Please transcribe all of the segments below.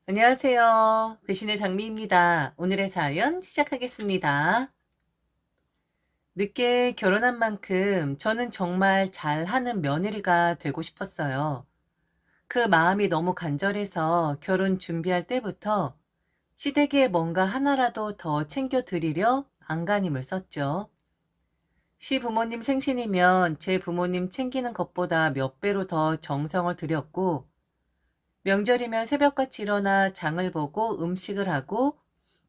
안녕하세요. 배신의 장미입니다. 오늘의 사연 시작하겠습니다. 늦게 결혼한 만큼 저는 정말 잘하는 며느리가 되고 싶었어요. 그 마음이 너무 간절해서 결혼 준비할 때부터 시댁에 뭔가 하나라도 더 챙겨드리려 안간힘을 썼죠. 시부모님 생신이면 제 부모님 챙기는 것보다 몇 배로 더 정성을 들였고, 명절이면 새벽같이 일어나 장을 보고 음식을 하고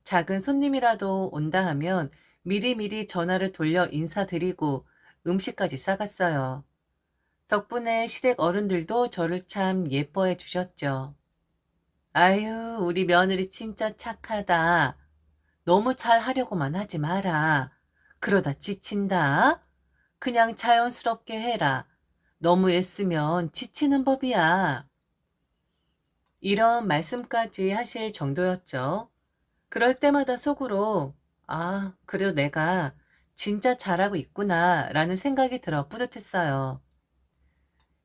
작은 손님이라도 온다 하면 미리미리 전화를 돌려 인사드리고 음식까지 싸갔어요. 덕분에 시댁 어른들도 저를 참 예뻐해 주셨죠. 아유, 우리 며느리 진짜 착하다. 너무 잘 하려고만 하지 마라. 그러다 지친다. 그냥 자연스럽게 해라. 너무 애쓰면 지치는 법이야. 이런 말씀까지 하실 정도였죠. 그럴 때마다 속으로 그래도 내가 진짜 잘하고 있구나 라는 생각이 들어 뿌듯했어요.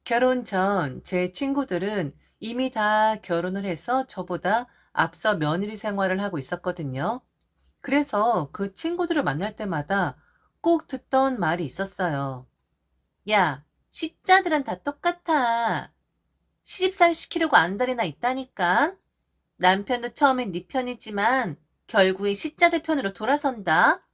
결혼 전 제 친구들은 이미 다 결혼을 해서 저보다 앞서 며느리 생활을 하고 있었거든요. 그래서 그 친구들을 만날 때마다 꼭 듣던 말이 있었어요. 야, 시자들은 다 똑같아. 시집살 시키려고 안달이나 있다니까. 남편도 처음엔 네 편이지만 결국엔 시자들 편으로 돌아선다.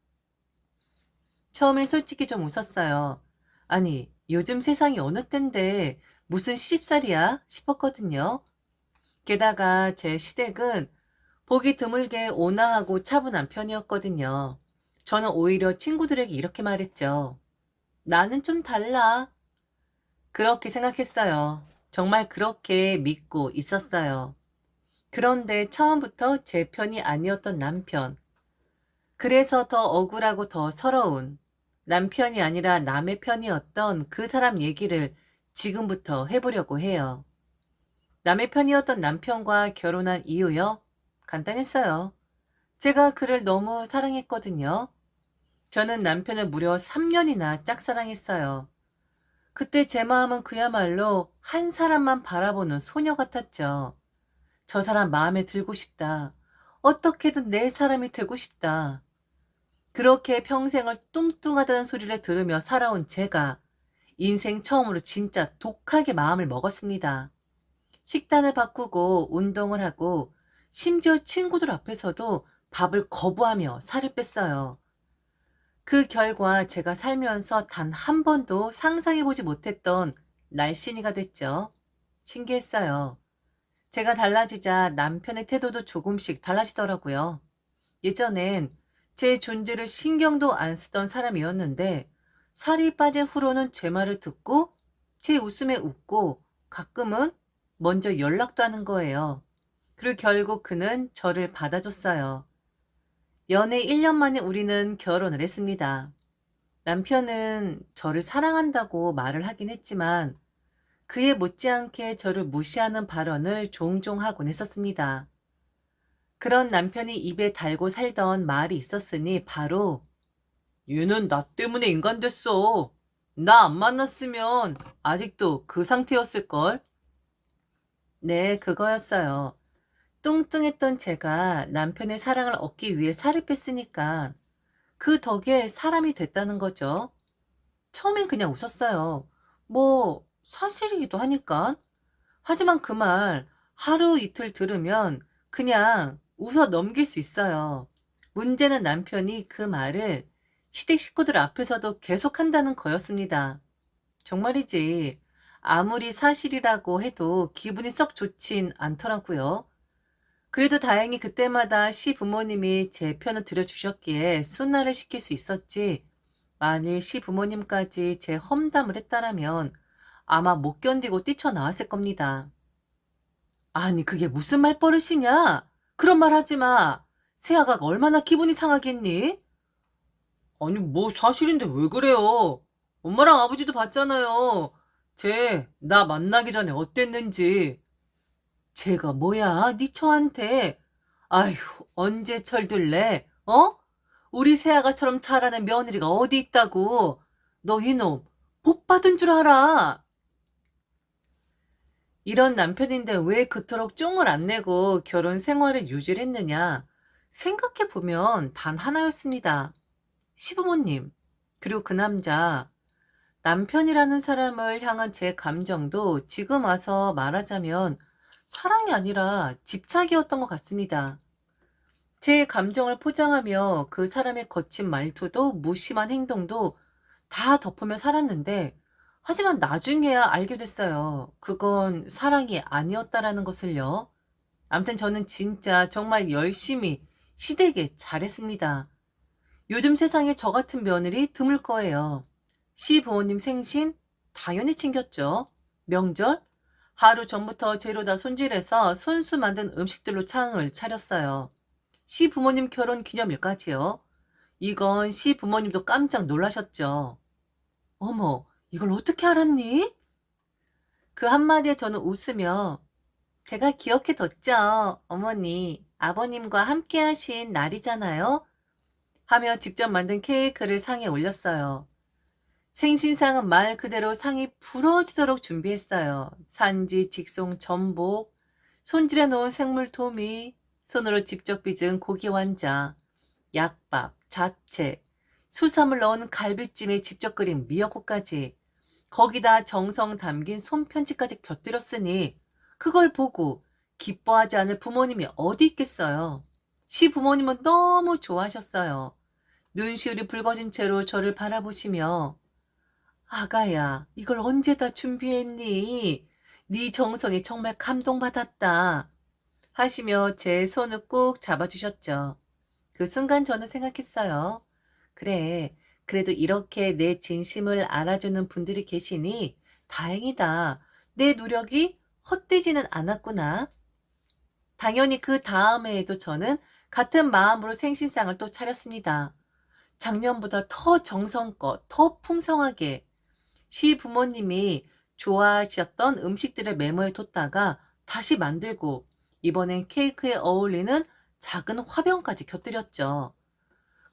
처음엔 솔직히 좀 웃었어요. 아니, 요즘 세상이 어느 땐데 무슨 시집살이야 싶었거든요. 게다가 제 시댁은 보기 드물게 온화하고 차분한 편이었거든요. 저는 오히려 친구들에게 이렇게 말했죠. 나는 좀 달라. 그렇게 생각했어요. 정말 그렇게 믿고 있었어요. 그런데 처음부터 제 편이 아니었던 남편. 그래서 더 억울하고 더 서러운 남편이 아니라 남의 편이었던 그 사람 얘기를 지금부터 해보려고 해요. 남의 편이었던 남편과 결혼한 이유요? 간단했어요. 제가 그를 너무 사랑했거든요. 저는 남편을 무려 3년이나 짝사랑했어요. 그때 제 마음은 그야말로 한 사람만 바라보는 소녀 같았죠. 저 사람 마음에 들고 싶다. 어떻게든 내 사람이 되고 싶다. 그렇게 평생을 뚱뚱하다는 소리를 들으며 살아온 제가 인생 처음으로 진짜 독하게 마음을 먹었습니다. 식단을 바꾸고 운동을 하고 심지어 친구들 앞에서도 밥을 거부하며 살을 뺐어요. 그 결과 제가 살면서 단 한 번도 상상해보지 못했던 날씬이가 됐죠. 신기했어요. 제가 달라지자 남편의 태도도 조금씩 달라지더라고요. 예전엔 제 존재를 신경도 안 쓰던 사람이었는데 살이 빠진 후로는 제 말을 듣고 제 웃음에 웃고 가끔은 먼저 연락도 하는 거예요. 그리고 결국 그는 저를 받아줬어요. 연애 1년 만에 우리는 결혼을 했습니다. 남편은 저를 사랑한다고 말을 하긴 했지만 그에 못지않게 저를 무시하는 발언을 종종 하곤 했었습니다. 그런 남편이 입에 달고 살던 말이 있었으니 바로 얘는 나 때문에 인간 됐어. 나 안 만났으면 아직도 그 상태였을걸? 네, 그거였어요. 뚱뚱했던 제가 남편의 사랑을 얻기 위해 살을 뺐으니까 그 덕에 사람이 됐다는 거죠. 처음엔 그냥 웃었어요. 뭐 사실이기도 하니까. 하지만 그 말 하루 이틀 들으면 그냥 웃어 넘길 수 있어요. 문제는 남편이 그 말을 시댁 식구들 앞에서도 계속한다는 거였습니다. 정말이지. 아무리 사실이라고 해도 기분이 썩 좋진 않더라고요. 그래도 다행히 그때마다 시부모님이 제 편을 들어주셨기에 순화를 시킬 수 있었지. 만일 시부모님까지 제 험담을 했다라면 아마 못 견디고 뛰쳐나왔을 겁니다. 아니, 그게 무슨 말버릇이냐? 그런 말 하지 마. 세아가 얼마나 기분이 상하겠니? 아니, 뭐 사실인데 왜 그래요? 엄마랑 아버지도 봤잖아요. 나 만나기 전에 어땠는지. 쟤가 뭐야? 네 처한테. 아휴, 언제 철들래? 어? 우리 세아가처럼 잘하는 며느리가 어디 있다고. 너 이놈, 복 받은 줄 알아. 이런 남편인데 왜 그토록 쫑을 안 내고 결혼 생활을 유지를 했느냐? 생각해보면 단 하나였습니다. 시부모님. 그리고 그 남자. 남편이라는 사람을 향한 제 감정도 지금 와서 말하자면 사랑이 아니라 집착이었던 것 같습니다. 제 감정을 포장하며 그 사람의 거친 말투도 무심한 행동도 다 덮으며 살았는데, 하지만 나중에야 알게 됐어요. 그건 사랑이 아니었다라는 것을요. 암튼 저는 진짜 정말 열심히 시댁에 잘했습니다. 요즘 세상에 저 같은 며느리 드물 거예요. 시부모님 생신 당연히 챙겼죠. 명절 하루 전부터 재료 다 손질해서 손수 만든 음식들로 창을 차렸어요. 시부모님 결혼 기념일까지요. 이건 시부모님도 깜짝 놀라셨죠. 어머, 이걸 어떻게 알았니? 그 한마디에 저는 웃으며 제가 기억해뒀죠. 어머니, 아버님과 함께 하신 날이잖아요. 하며 직접 만든 케이크를 상에 올렸어요. 생신상은 말 그대로 상이 부러지도록 준비했어요. 산지, 직송, 전복, 손질해 놓은 생물 도미, 손으로 직접 빚은 고기 완자, 약밥, 잡채, 수삼을 넣은 갈비찜에 직접 끓인 미역국까지, 거기다 정성 담긴 손편지까지 곁들였으니 그걸 보고 기뻐하지 않을 부모님이 어디 있겠어요. 시부모님은 너무 좋아하셨어요. 눈시울이 붉어진 채로 저를 바라보시며 아가야, 이걸 언제 다 준비했니? 네 정성에 정말 감동받았다. 하시며 제 손을 꼭 잡아주셨죠. 그 순간 저는 생각했어요. 그래, 그래도 이렇게 내 진심을 알아주는 분들이 계시니 다행이다. 내 노력이 헛되지는 않았구나. 당연히 그 다음 해에도 저는 같은 마음으로 생신상을 또 차렸습니다. 작년보다 더 정성껏, 더 풍성하게 시부모님이 좋아하셨던 음식들을 메모해 뒀다가 다시 만들고 이번엔 케이크에 어울리는 작은 화병까지 곁들였죠.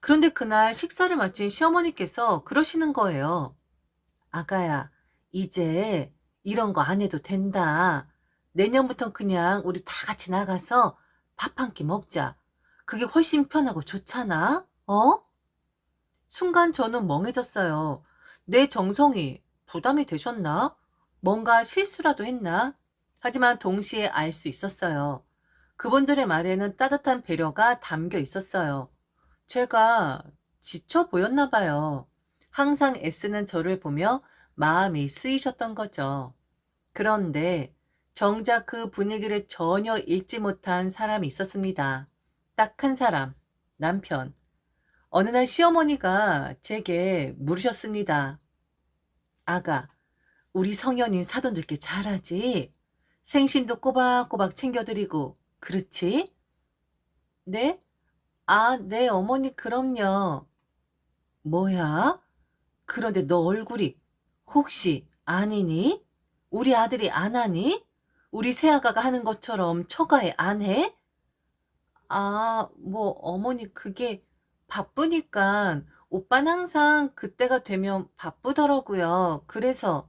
그런데 그날 식사를 마친 시어머니께서 그러시는 거예요. 아가야, 이제 이런 거 안 해도 된다. 내년부턴 그냥 우리 다 같이 나가서 밥 한 끼 먹자. 그게 훨씬 편하고 좋잖아. 어? 순간 저는 멍해졌어요. 내 정성이 부담이 되셨나? 뭔가 실수라도 했나? 하지만 동시에 알 수 있었어요. 그분들의 말에는 따뜻한 배려가 담겨 있었어요. 제가 지쳐 보였나 봐요. 항상 애쓰는 저를 보며 마음이 쓰이셨던 거죠. 그런데 정작 그 분위기를 전혀 읽지 못한 사람이 있었습니다. 딱 한 사람, 남편. 어느 날 시어머니가 제게 물으셨습니다. 아가, 우리 성현이 사돈들께 잘하지? 생신도 꼬박꼬박 챙겨드리고, 그렇지? 네? 아, 네, 어머니, 그럼요. 뭐야? 그런데 너 얼굴이 혹시 아니니? 우리 아들이 안 하니? 우리 새아가가 하는 것처럼 처가에 안 해? 아, 뭐, 어머니, 그게 바쁘니까 오빠는 항상 그때가 되면 바쁘더라고요. 그래서,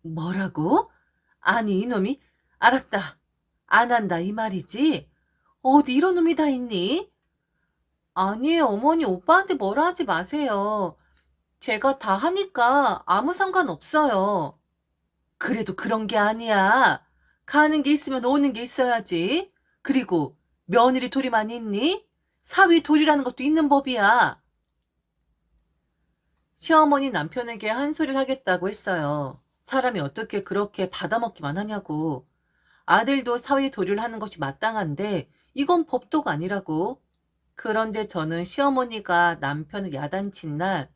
뭐라고? 아니, 이놈이? 알았다. 안 한다, 이 말이지? 어디 이런 놈이 다 있니? 아니에요, 어머니, 오빠한테 뭐라 하지 마세요. 제가 다 하니까 아무 상관없어요. 그래도 그런 게 아니야. 가는 게 있으면 오는 게 있어야지. 그리고 며느리 돌이만 있니? 사위 돌이라는 것도 있는 법이야. 시어머니 남편에게 한 소리를 하겠다고 했어요. 사람이 어떻게 그렇게 받아먹기만 하냐고. 아들도 사위 도리를 하는 것이 마땅한데 이건 법도가 아니라고. 그런데 저는 시어머니가 남편을 야단친 날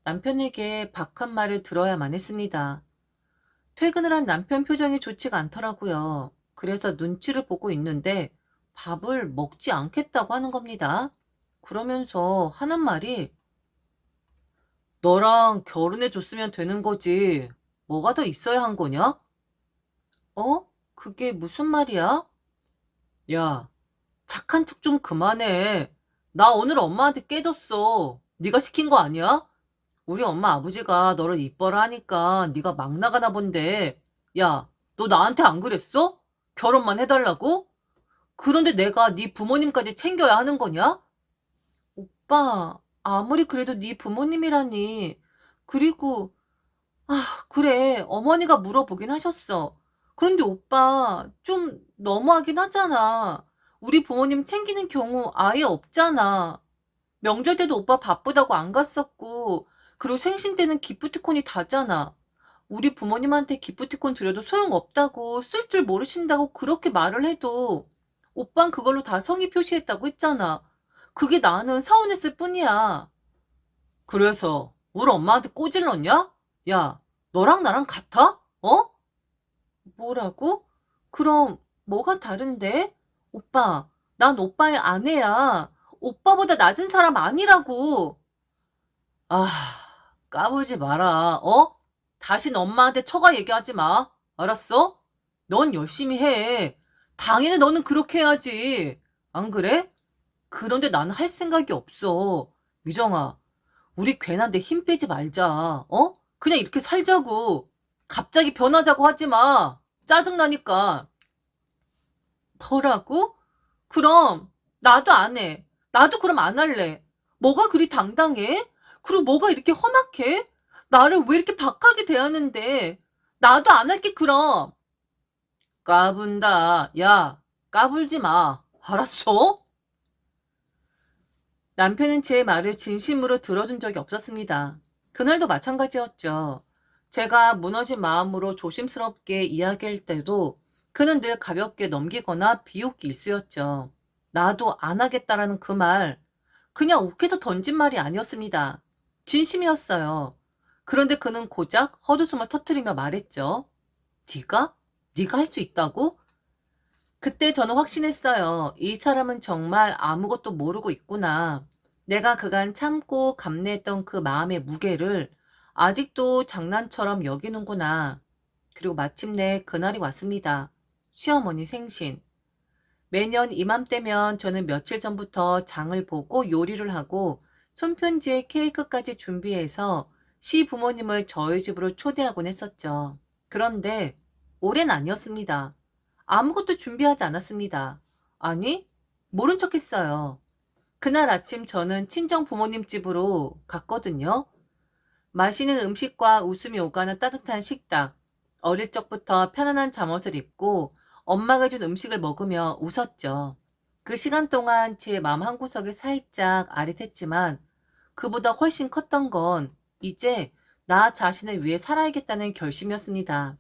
남편에게 박한 말을 들어야만 했습니다. 퇴근을 한 남편 표정이 좋지가 않더라고요. 그래서 눈치를 보고 있는데 밥을 먹지 않겠다고 하는 겁니다. 그러면서 하는 말이 너랑 결혼해 줬으면 되는 거지. 뭐가 더 있어야 한 거냐? 어? 그게 무슨 말이야? 야, 착한 척 좀 그만해. 나 오늘 엄마한테 깨졌어. 네가 시킨 거 아니야? 우리 엄마 아버지가 너를 이뻐라 하니까 네가 막 나가나 본데. 야, 너 나한테 안 그랬어? 결혼만 해달라고? 그런데 내가 네 부모님까지 챙겨야 하는 거냐? 오빠, 아무리 그래도 네 부모님이라니. 그리고, 그래. 어머니가 물어보긴 하셨어. 그런데 오빠, 좀 너무하긴 하잖아. 우리 부모님 챙기는 경우 아예 없잖아. 명절 때도 오빠 바쁘다고 안 갔었고, 그리고 생신 때는 기프티콘이 다잖아. 우리 부모님한테 기프티콘 드려도 소용없다고, 쓸 줄 모르신다고 그렇게 말을 해도, 오빤 그걸로 다 성의 표시했다고 했잖아. 그게 나는 서운했을 뿐이야. 그래서, 우리 엄마한테 꼬질렀냐? 야, 너랑 나랑 같아? 어? 뭐라고? 그럼, 뭐가 다른데? 오빠, 난 오빠의 아내야. 오빠보다 낮은 사람 아니라고. 아, 까불지 마라, 어? 다신 엄마한테 처가 얘기하지 마. 알았어? 넌 열심히 해. 당연히 너는 그렇게 해야지. 안 그래? 그런데 나는 할 생각이 없어. 미정아, 우리 괜한데 힘 빼지 말자. 어? 그냥 이렇게 살자고. 갑자기 변하자고 하지 마. 짜증나니까. 뭐라고? 그럼 나도 안 해. 나도 그럼 안 할래. 뭐가 그리 당당해? 그리고 뭐가 이렇게 험악해? 나를 왜 이렇게 박하게 대하는데? 나도 안 할게 그럼. 까분다. 야, 까불지 마. 알았어? 남편은 제 말을 진심으로 들어준 적이 없었습니다. 그날도 마찬가지였죠. 제가 무너진 마음으로 조심스럽게 이야기할 때도 그는 늘 가볍게 넘기거나 비웃기 일쑤였죠. 나도 안 하겠다라는 그 말, 그냥 욱해서 던진 말이 아니었습니다. 진심이었어요. 그런데 그는 고작 헛웃음을 터뜨리며 말했죠. 네가? 네가 할 수 있다고? 그때 저는 확신했어요. 이 사람은 정말 아무것도 모르고 있구나. 내가 그간 참고 감내했던 그 마음의 무게를 아직도 장난처럼 여기는구나. 그리고 마침내 그날이 왔습니다. 시어머니 생신. 매년 이맘때면 저는 며칠 전부터 장을 보고 요리를 하고 손편지에 케이크까지 준비해서 시부모님을 저희 집으로 초대하곤 했었죠. 그런데 올해는 아니었습니다. 아무것도 준비하지 않았습니다. 아니, 모른 척 했어요. 그날 아침 저는 친정 부모님 집으로 갔거든요. 맛있는 음식과 웃음이 오가는 따뜻한 식탁. 어릴 적부터 편안한 잠옷을 입고 엄마가 준 음식을 먹으며 웃었죠. 그 시간 동안 제 마음 한구석에 살짝 아릿했지만 그보다 훨씬 컸던 건 이제 나 자신을 위해 살아야겠다는 결심이었습니다.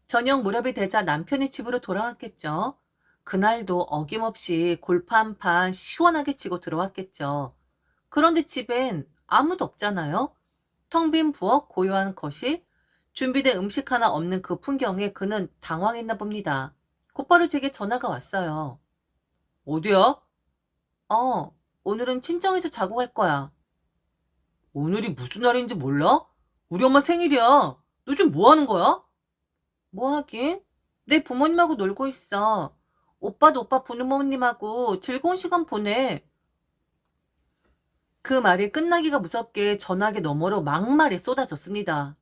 저녁 무렵이 되자 남편의 집으로 돌아왔겠죠. 그날도 어김없이 골프 한 판 시원하게 치고 들어왔겠죠. 그런데 집엔 아무도 없잖아요. 텅 빈 부엌 고요한 거실, 준비된 음식 하나 없는 그 풍경에 그는 당황했나 봅니다. 곧바로 제게 전화가 왔어요. 어디야? 오늘은 친정에서 자고 갈 거야. 오늘이 무슨 날인지 몰라? 우리 엄마 생일이야. 너 지금 뭐 하는 거야? 뭐 하긴? 내 부모님하고 놀고 있어. 오빠도 오빠 부모님하고 즐거운 시간 보내. 그 말이 끝나기가 무섭게 전화기 너머로 막말이 쏟아졌습니다.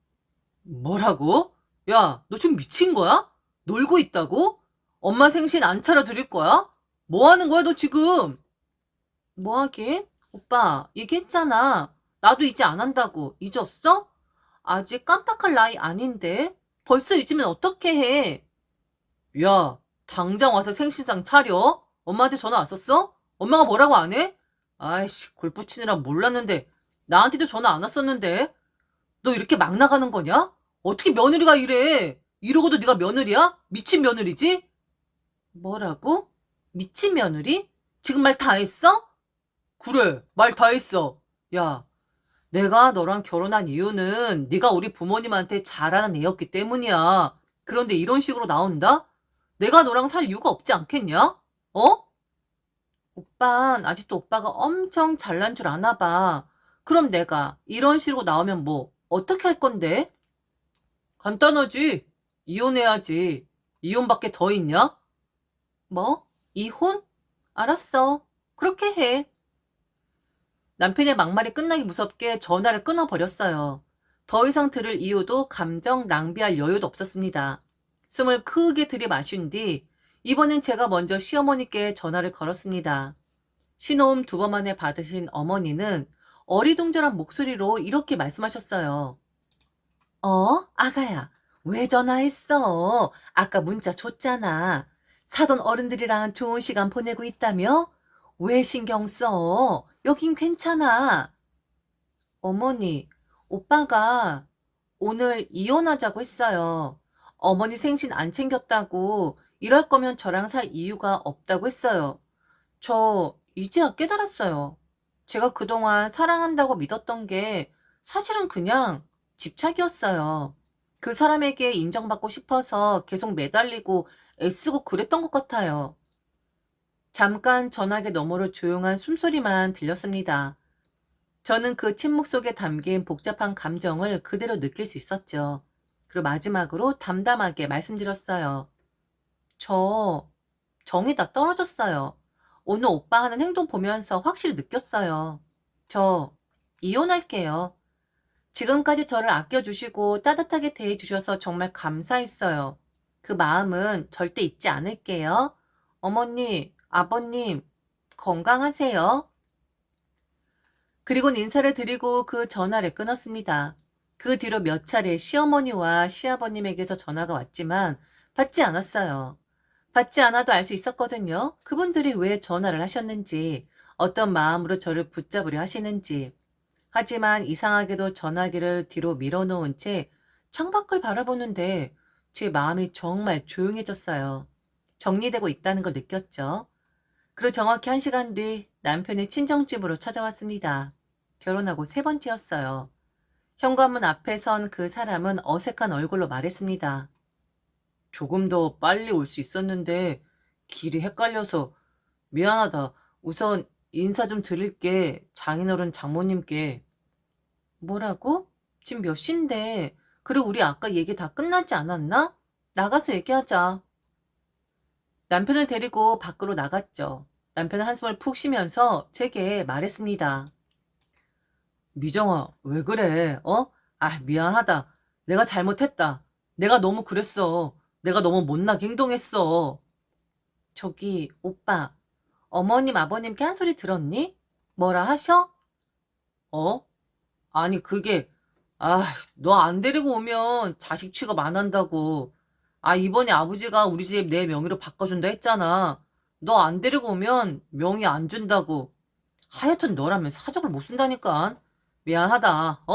뭐라고? 야, 너 지금 미친 거야? 놀고 있다고? 엄마 생신 안 차려드릴 거야? 뭐 하는 거야, 너 지금? 뭐 하긴? 오빠, 얘기했잖아. 나도 이제 안 한다고. 잊었어? 아직 깜빡할 나이 아닌데? 벌써 잊으면 어떻게 해? 야, 당장 와서 생신상 차려. 엄마한테 전화 왔었어? 엄마가 뭐라고 안 해? 아이씨, 골프 치느라 몰랐는데. 나한테도 전화 안 왔었는데. 너 이렇게 막 나가는 거냐? 어떻게 며느리가 이래? 이러고도 네가 며느리야? 미친 며느리지? 뭐라고? 미친 며느리? 지금 말 다 했어? 그래, 말 다 했어. 야, 내가 너랑 결혼한 이유는 네가 우리 부모님한테 잘하는 애였기 때문이야. 그런데 이런 식으로 나온다? 내가 너랑 살 이유가 없지 않겠냐? 어? 오빤 아직도 오빠가 엄청 잘난 줄 아나 봐. 그럼 내가 이런 식으로 나오면 뭐 어떻게 할 건데? 간단하지. 이혼해야지. 이혼밖에 더 있냐? 뭐? 이혼? 알았어. 그렇게 해. 남편의 막말이 끝나기 무섭게 전화를 끊어버렸어요. 더 이상 들을 이유도 감정 낭비할 여유도 없었습니다. 숨을 크게 들이마신 뒤 이번엔 제가 먼저 시어머니께 전화를 걸었습니다. 신호음 2번 만에 받으신 어머니는 어리둥절한 목소리로 이렇게 말씀하셨어요. 아가야, 왜 전화했어? 아까 문자 줬잖아. 사돈 어른들이랑 좋은 시간 보내고 있다며? 왜 신경 써? 여긴 괜찮아. 어머니, 오빠가 오늘 이혼하자고 했어요. 어머니 생신 안 챙겼다고 이럴 거면 저랑 살 이유가 없다고 했어요. 저 이제야 깨달았어요. 제가 그동안 사랑한다고 믿었던 게 사실은 그냥 집착이었어요. 그 사람에게 인정받고 싶어서 계속 매달리고 애쓰고 그랬던 것 같아요. 잠깐 전화기 너머로 조용한 숨소리만 들렸습니다. 저는 그 침묵 속에 담긴 복잡한 감정을 그대로 느낄 수 있었죠. 그리고 마지막으로 담담하게 말씀드렸어요. 저 정이 다 떨어졌어요. 오늘 오빠 하는 행동 보면서 확실히 느꼈어요. 저 이혼할게요. 지금까지 저를 아껴주시고 따뜻하게 대해주셔서 정말 감사했어요. 그 마음은 절대 잊지 않을게요. 어머니, 아버님, 건강하세요. 그리곤 인사를 드리고 그 전화를 끊었습니다. 그 뒤로 몇 차례 시어머니와 시아버님에게서 전화가 왔지만 받지 않았어요. 받지 않아도 알 수 있었거든요. 그분들이 왜 전화를 하셨는지, 어떤 마음으로 저를 붙잡으려 하시는지. 하지만 이상하게도 전화기를 뒤로 밀어놓은 채 창밖을 바라보는데 제 마음이 정말 조용해졌어요. 정리되고 있다는 걸 느꼈죠. 그리고 정확히 1시간 뒤 남편의 친정집으로 찾아왔습니다. 결혼하고 3번째였어요. 현관문 앞에 선 그 사람은 어색한 얼굴로 말했습니다. 조금 더 빨리 올 수 있었는데 길이 헷갈려서 미안하다. 우선 인사 좀 드릴게. 장인어른 장모님께. 뭐라고? 지금 몇 시인데? 그리고 우리 아까 얘기 다 끝나지 않았나? 나가서 얘기하자. 남편을 데리고 밖으로 나갔죠. 남편은 한숨을 푹 쉬면서 제게 말했습니다. 미정아, 왜 그래? 미안하다. 내가 잘못했다. 내가 너무 그랬어. 내가 너무 못나게 행동했어. 저기, 오빠. 어머님, 아버님께 한 소리 들었니? 뭐라 하셔? 어? 아니, 그게, 너 안 데리고 오면 자식 취급 안 한다고. 이번에 아버지가 우리 집 내 명의로 바꿔준다 했잖아. 너 안 데리고 오면 명의 안 준다고. 하여튼 너라면 사족을 못 쓴다니까. 미안하다.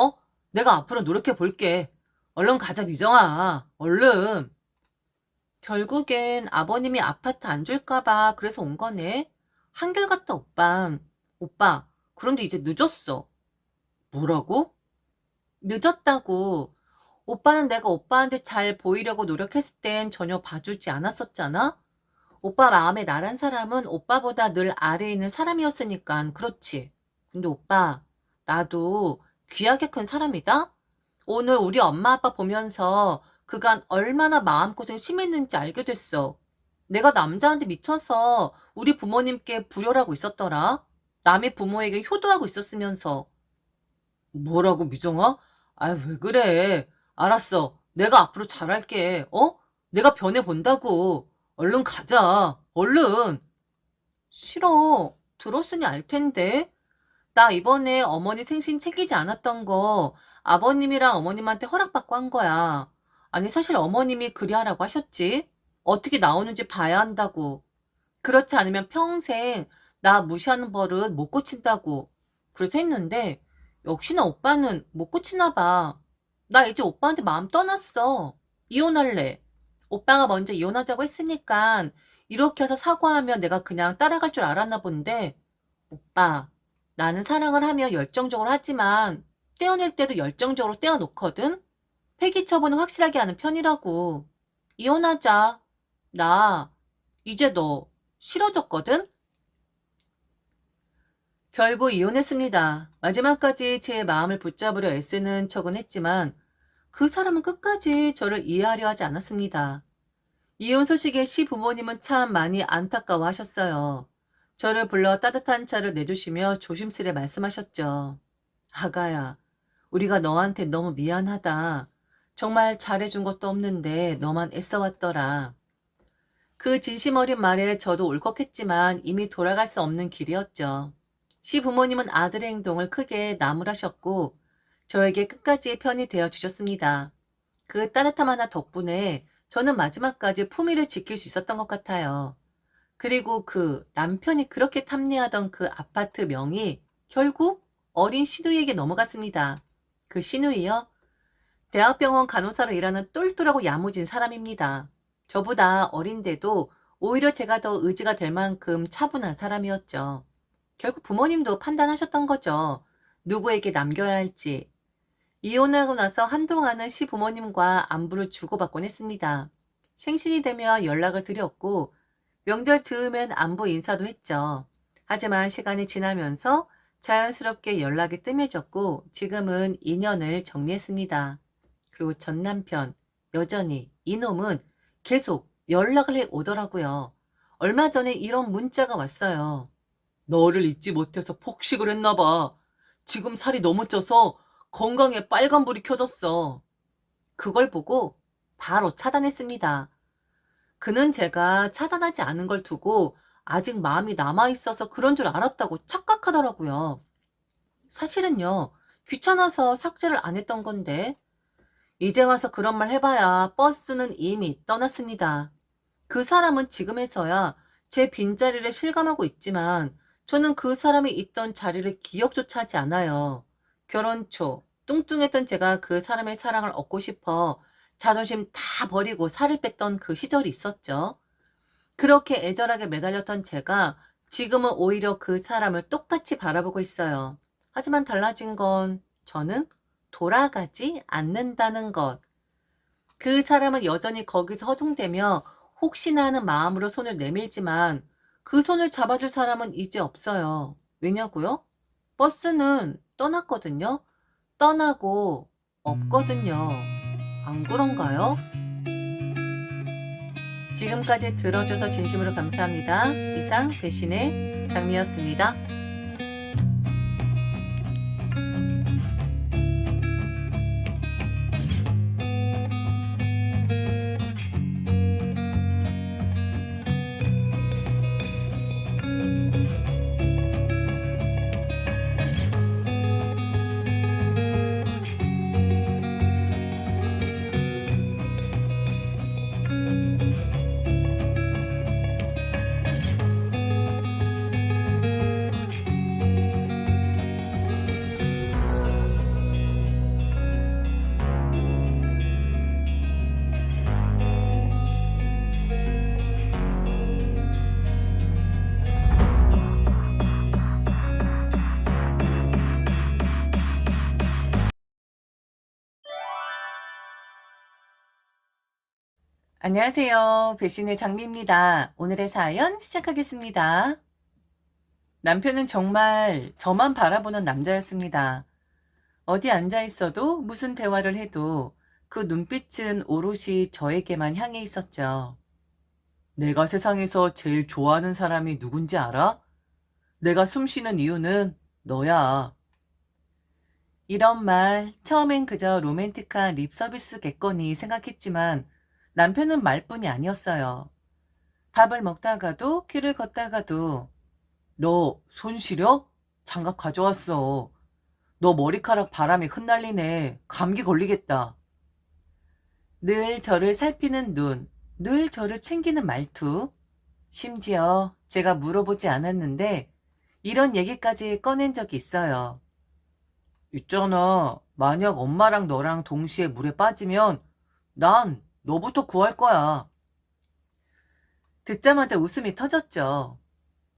내가 앞으로 노력해 볼게. 얼른 가자, 미정아. 얼른. 결국엔 아버님이 아파트 안 줄까봐 그래서 온 거네. 한결같다, 오빠. 오빠, 그런데 이제 늦었어. 뭐라고? 늦었다고. 오빠는 내가 오빠한테 잘 보이려고 노력했을 땐 전혀 봐주지 않았었잖아? 오빠 마음에 나란 사람은 오빠보다 늘 아래에 있는 사람이었으니까 그렇지. 근데 오빠, 나도 귀하게 큰 사람이다? 오늘 우리 엄마 아빠 보면서 그간 얼마나 마음고생 심했는지 알게 됐어. 내가 남자한테 미쳐서 우리 부모님께 불효라고 있었더라. 남의 부모에게 효도하고 있었으면서. 뭐라고, 미정아? 왜 그래? 알았어. 내가 앞으로 잘할게. 내가 변해본다고. 얼른 가자. 얼른. 싫어. 들었으니 알 텐데. 나 이번에 어머니 생신 챙기지 않았던 거 아버님이랑 어머님한테 허락받고 한 거야. 아니, 사실 어머님이 그리 하라고 하셨지. 어떻게 나오는지 봐야 한다고. 그렇지 않으면 평생 나 무시하는 버릇 못 고친다고. 그래서 했는데, 역시나 오빠는 못 고치나 봐. 나 이제 오빠한테 마음 떠났어. 이혼할래. 오빠가 먼저 이혼하자고 했으니까 이렇게 해서 사과하면 내가 그냥 따라갈 줄 알았나 본데, 오빠, 나는 사랑을 하면 열정적으로 하지만 떼어낼 때도 열정적으로 떼어놓거든? 폐기 처분은 확실하게 하는 편이라고. 이혼하자. 나 이제 너 싫어졌거든? 결국 이혼했습니다. 마지막까지 제 마음을 붙잡으려 애쓰는 척은 했지만 그 사람은 끝까지 저를 이해하려 하지 않았습니다. 이혼 소식에 시부모님은 참 많이 안타까워하셨어요. 저를 불러 따뜻한 차를 내주시며 조심스레 말씀하셨죠. 아가야, 우리가 너한테 너무 미안하다. 정말 잘해준 것도 없는데 너만 애써왔더라. 그 진심 어린 말에 저도 울컥했지만 이미 돌아갈 수 없는 길이었죠. 시부모님은 아들의 행동을 크게 나무라셨고 저에게 끝까지 편이 되어 주셨습니다. 그 따뜻함 하나 덕분에 저는 마지막까지 품위를 지킬 수 있었던 것 같아요. 그리고 그 남편이 그렇게 탐내하던 그 아파트 명이 결국 어린 시누이에게 넘어갔습니다. 그 시누이요? 대학병원 간호사로 일하는 똘똘하고 야무진 사람입니다. 저보다 어린데도 오히려 제가 더 의지가 될 만큼 차분한 사람이었죠. 결국 부모님도 판단하셨던 거죠. 누구에게 남겨야 할지. 이혼하고 나서 한동안은 시부모님과 안부를 주고받곤 했습니다. 생신이 되면 연락을 드렸고 명절 즈음엔 안부 인사도 했죠. 하지만 시간이 지나면서 자연스럽게 연락이 뜸해졌고 지금은 인연을 정리했습니다. 그리고 전 남편, 여전히 이놈은 계속 연락을 해 오더라고요. 얼마 전에 이런 문자가 왔어요. 너를 잊지 못해서 폭식을 했나 봐. 지금 살이 너무 쪄서 건강에 빨간불이 켜졌어. 그걸 보고 바로 차단했습니다. 그는 제가 차단하지 않은 걸 두고 아직 마음이 남아있어서 그런 줄 알았다고 착각하더라고요. 사실은요, 귀찮아서 삭제를 안 했던 건데, 이제 와서 그런 말 해봐야 버스는 이미 떠났습니다. 그 사람은 지금에서야 제 빈자리를 실감하고 있지만 저는 그 사람이 있던 자리를 기억조차 하지 않아요. 결혼 초 뚱뚱했던 제가 그 사람의 사랑을 얻고 싶어 자존심 다 버리고 살을 뺐던 그 시절이 있었죠. 그렇게 애절하게 매달렸던 제가 지금은 오히려 그 사람을 똑같이 바라보고 있어요. 하지만 달라진 건 저는 돌아가지 않는다는 것. 그 사람은 여전히 거기서 허둥대며 혹시나 하는 마음으로 손을 내밀지만 그 손을 잡아줄 사람은 이제 없어요. 왜냐고요? 버스는 떠났거든요. 떠나고 없거든요. 안 그런가요? 지금까지 들어줘서 진심으로 감사합니다. 이상 배신의 장미였습니다. 안녕하세요. 배신의 장미입니다. 오늘의 사연 시작하겠습니다. 남편은 정말 저만 바라보는 남자였습니다. 어디 앉아 있어도 무슨 대화를 해도 그 눈빛은 오롯이 저에게만 향해 있었죠. 내가 세상에서 제일 좋아하는 사람이 누군지 알아? 내가 숨 쉬는 이유는 너야. 이런 말 처음엔 그저 로맨틱한 립서비스겠거니 생각했지만 남편은 말뿐이 아니었어요. 밥을 먹다가도 길을 걷다가도 너 손 시려? 장갑 가져왔어. 너 머리카락 바람에 흩날리네. 감기 걸리겠다. 늘 저를 살피는 눈, 늘 저를 챙기는 말투. 심지어 제가 물어보지 않았는데 이런 얘기까지 꺼낸 적이 있어요. 있잖아. 만약 엄마랑 너랑 동시에 물에 빠지면 난 너부터 구할 거야. 듣자마자 웃음이 터졌죠.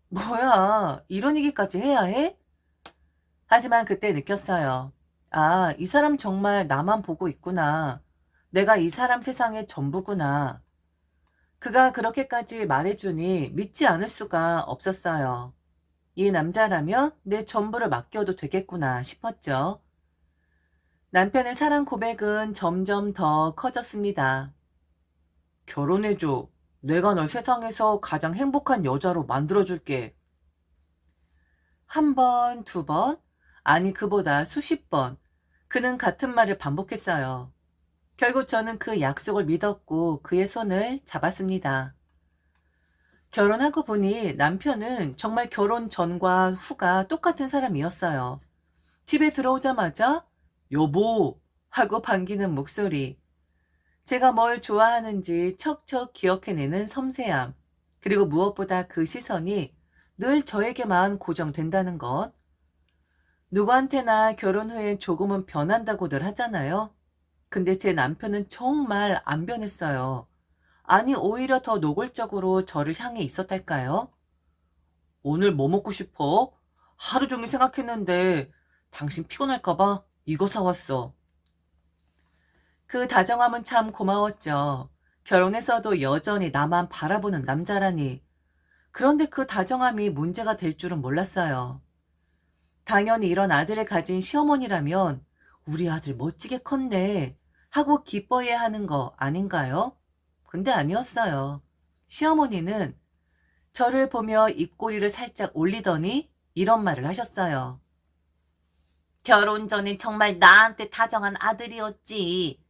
뭐야, 이런 얘기까지 해야 해? 하지만 그때 느꼈어요. 아, 이 사람 정말 나만 보고 있구나. 내가 이 사람 세상의 전부구나. 그가 그렇게까지 말해주니 믿지 않을 수가 없었어요. 이 남자라면 내 전부를 맡겨도 되겠구나 싶었죠. 남편의 사랑 고백은 점점 더 커졌습니다. 결혼해줘. 내가 널 세상에서 가장 행복한 여자로 만들어줄게. 한 번, 두 번, 아니 그보다 수십 번 그는 같은 말을 반복했어요. 결국 저는 그 약속을 믿었고 그의 손을 잡았습니다. 결혼하고 보니 남편은 정말 결혼 전과 후가 똑같은 사람이었어요. 집에 들어오자마자 여보 하고 반기는 목소리, 제가 뭘 좋아하는지 척척 기억해내는 섬세함, 그리고 무엇보다 그 시선이 늘 저에게만 고정된다는 것. 누구한테나 결혼 후에 조금은 변한다고들 하잖아요. 근데 제 남편은 정말 안 변했어요. 아니, 오히려 더 노골적으로 저를 향해 있었달까요? 오늘 뭐 먹고 싶어? 하루 종일 생각했는데 당신 피곤할까봐 이거 사왔어. 그 다정함은 참 고마웠죠. 결혼해서도 여전히 나만 바라보는 남자라니. 그런데 그 다정함이 문제가 될 줄은 몰랐어요. 당연히 이런 아들을 가진 시어머니라면 우리 아들 멋지게 컸네 하고 기뻐해야 하는 거 아닌가요? 근데 아니었어요. 시어머니는 저를 보며 입꼬리를 살짝 올리더니 이런 말을 하셨어요. 결혼 전엔 정말 나한테 다정한 아들이었지.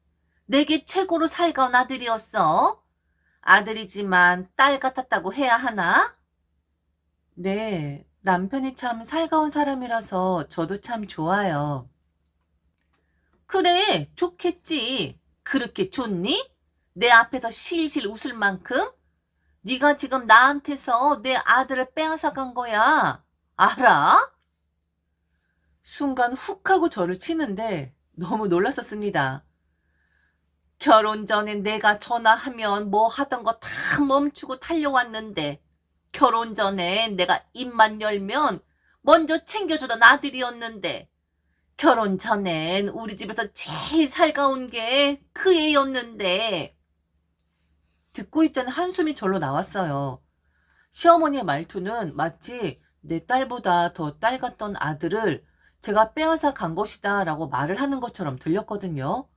내게 최고로 살가운 아들이었어. 아들이지만 딸 같았다고 해야 하나? 네, 남편이 참 살가운 사람이라서 저도 참 좋아요. 그래, 좋겠지. 그렇게 좋니? 내 앞에서 실실 웃을 만큼? 네가 지금 나한테서 내 아들을 빼앗아 간 거야. 알아? 순간 훅 하고 저를 치는데 너무 놀랐었습니다. 결혼 전에 내가 전화하면 뭐 하던 거 다 멈추고 달려왔는데 결혼 전에 내가 입만 열면 먼저 챙겨주던 아들이었는데 결혼 전엔 우리 집에서 제일 살가운 게 그 애였는데. 듣고 있자는 한숨이 절로 나왔어요. 시어머니의 말투는 마치 내 딸보다 더 딸 같던 아들을 제가 빼앗아 간 것이다 라고 말을 하는 것처럼 들렸거든요.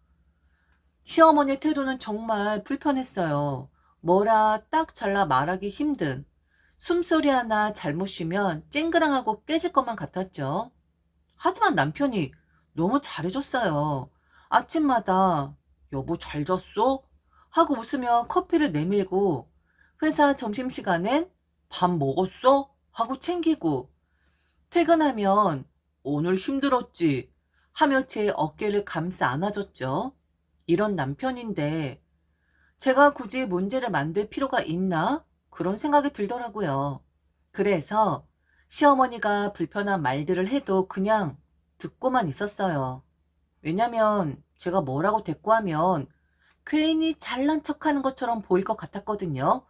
시어머니의 태도는 정말 불편했어요. 뭐라 딱 잘라 말하기 힘든, 숨소리 하나 잘못 쉬면 쨍그랑하고 깨질 것만 같았죠. 하지만 남편이 너무 잘해줬어요. 아침마다 여보 잘 잤어? 하고 웃으며 커피를 내밀고, 회사 점심시간엔 밥 먹었어? 하고 챙기고, 퇴근하면 오늘 힘들었지? 하며 제 어깨를 감싸 안아줬죠. 이런 남편인데 제가 굳이 문제를 만들 필요가 있나? 그런 생각이 들더라고요. 그래서 시어머니가 불편한 말들을 해도 그냥 듣고만 있었어요. 왜냐면 제가 뭐라고 대꾸하면 괜히 잘난 척하는 것처럼 보일 것 같았거든요.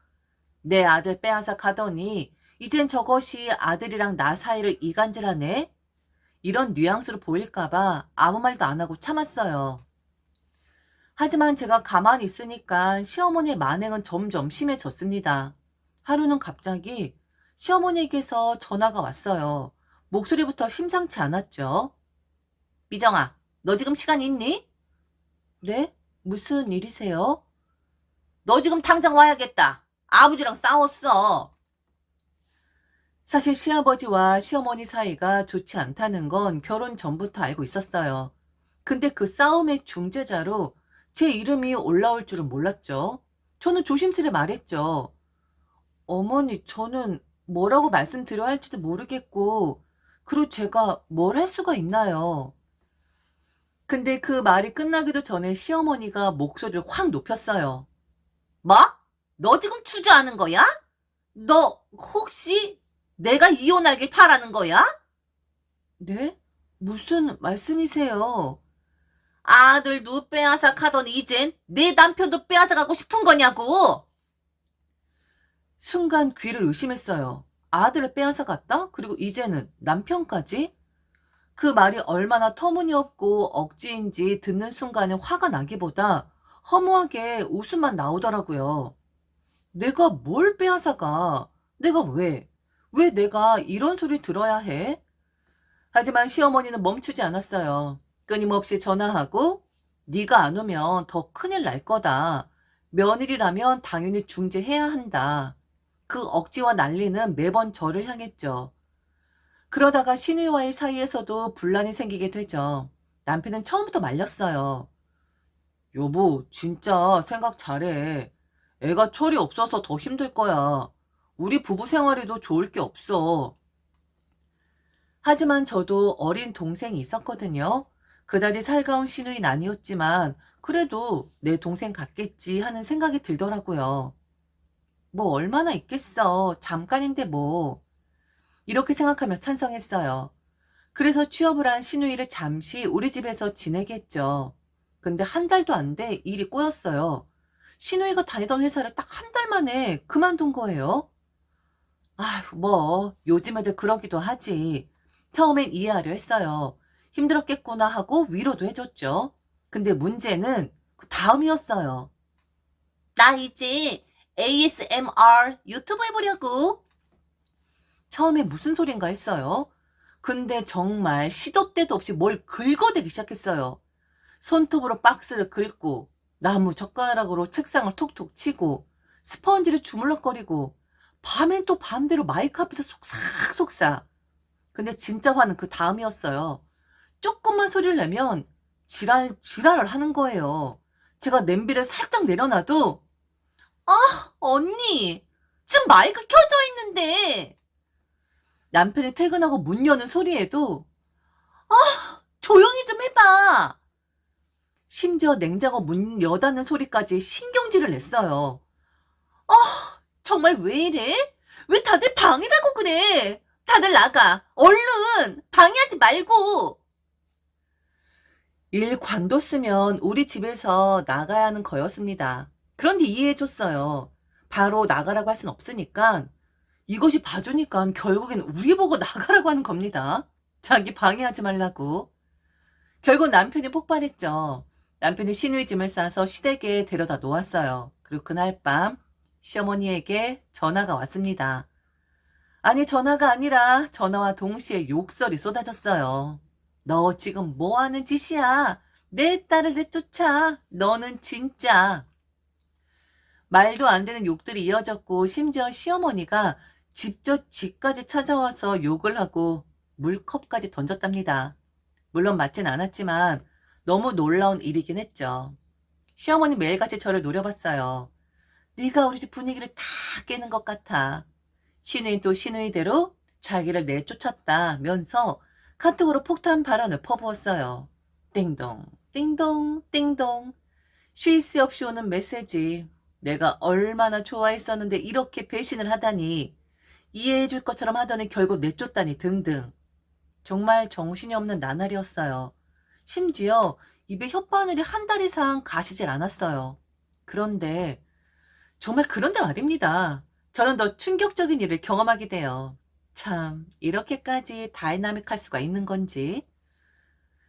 내 아들 빼앗아 가더니 이젠 저것이 아들이랑 나 사이를 이간질하네? 이런 뉘앙스로 보일까봐 아무 말도 안 하고 참았어요. 하지만 제가 가만히 있으니까 시어머니의 만행은 점점 심해졌습니다. 하루는 갑자기 시어머니에게서 전화가 왔어요. 목소리부터 심상치 않았죠. 미정아, 너 지금 시간 있니? 네? 무슨 일이세요? 너 지금 당장 와야겠다. 아버지랑 싸웠어. 사실 시아버지와 시어머니 사이가 좋지 않다는 건 결혼 전부터 알고 있었어요. 근데 그 싸움의 중재자로 제 이름이 올라올 줄은 몰랐죠. 저는 조심스레 말했죠. 어머니, 저는 뭐라고 말씀드려야 할지도 모르겠고, 그리고 제가 뭘 할 수가 있나요? 근데 그 말이 끝나기도 전에 시어머니가 목소리를 확 높였어요. 뭐? 너 지금 주저하는 거야? 너 혹시 내가 이혼하길 바라는 거야? 네? 무슨 말씀이세요? 아들도 빼앗아 가더니 이젠 내 남편도 빼앗아 가고 싶은 거냐고. 순간 귀를 의심했어요. 아들을 빼앗아 갔다? 그리고 이제는 남편까지? 그 말이 얼마나 터무니없고 억지인지 듣는 순간에 화가 나기보다 허무하게 웃음만 나오더라고요. 내가 뭘 빼앗아가? 내가 왜? 왜 내가 이런 소리 들어야 해? 하지만 시어머니는 멈추지 않았어요. 끊임없이 전화하고 네가 안 오면 더 큰일 날 거다. 며느리라면 당연히 중재해야 한다. 그 억지와 난리는 매번 저를 향했죠. 그러다가 시누이와의 사이에서도 분란이 생기게 되죠. 남편은 처음부터 말렸어요. 여보, 진짜 생각 잘해. 애가 철이 없어서 더 힘들 거야. 우리 부부 생활에도 좋을 게 없어. 하지만 저도 어린 동생이 있었거든요. 그다지 살가운 시누이는 아니었지만 그래도 내 동생 같겠지 하는 생각이 들더라고요. 뭐 얼마나 있겠어. 잠깐인데 뭐. 이렇게 생각하며 찬성했어요. 그래서 취업을 한 시누이를 잠시 우리 집에서 지내게 했죠. 근데 한 달도 안 돼 일이 꼬였어요. 시누이가 다니던 회사를 딱 한 달 만에 그만둔 거예요. 아휴, 뭐, 요즘 애들 그러기도 하지. 처음엔 이해하려 했어요. 힘들었겠구나 하고 위로도 해줬죠. 근데 문제는 그 다음이었어요. 나 이제 ASMR 유튜브 해보려고. 처음에 무슨 소린가 했어요. 근데 정말 시도 때도 없이 뭘 긁어대기 시작했어요. 손톱으로 박스를 긁고, 나무 젓가락으로 책상을 톡톡 치고, 스펀지를 주물럭거리고, 밤엔 또 밤대로 마이크 앞에서 속삭속삭. 근데 진짜 화는 그 다음이었어요. 조금만 소리를 내면 지랄을 하는 거예요. 제가 냄비를 살짝 내려놔도, 아, 언니, 지금 마이크 켜져 있는데. 남편이 퇴근하고 문 여는 소리에도, 조용히 좀 해봐. 심지어 냉장고 문 여닫는 소리까지 신경질을 냈어요. 정말 왜 이래? 왜 다들 방해라고 그래? 다들 나가. 얼른! 방해하지 말고! 일 관뒀으면 우리 집에서 나가야 하는 거였습니다. 그런데 이해해줬어요. 바로 나가라고 할 순 없으니까 이것이 봐주니까 결국엔 우리 보고 나가라고 하는 겁니다. 자기 방해하지 말라고. 결국 남편이 폭발했죠. 남편이 시누이 짐을 싸서 시댁에 데려다 놓았어요. 그리고 그날 밤 시어머니에게 전화가 왔습니다. 아니, 전화가 아니라 전화와 동시에 욕설이 쏟아졌어요. 너 지금 뭐 하는 짓이야? 내 딸을 내쫓아. 너는 진짜. 말도 안 되는 욕들이 이어졌고 심지어 시어머니가 직접 집까지 찾아와서 욕을 하고 물컵까지 던졌답니다. 물론 맞진 않았지만 너무 놀라운 일이긴 했죠. 시어머니 매일같이 저를 노려봤어요. 네가 우리 집 분위기를 다 깨는 것 같아. 시누이도 시누이대로 자기를 내쫓았다면서 카톡으로 폭탄 발언을 퍼부었어요. 띵동, 띵동, 띵동. 쉴 새 없이 오는 메시지. 내가 얼마나 좋아했었는데 이렇게 배신을 하다니. 이해해줄 것처럼 하더니 결국 내쫓다니 등등. 정말 정신이 없는 나날이었어요. 심지어 입에 혓바늘이 한 달 이상 가시질 않았어요. 그런데 정말 그런데 말입니다. 저는 더 충격적인 일을 경험하게 돼요. 참, 이렇게까지 다이나믹할 수가 있는 건지.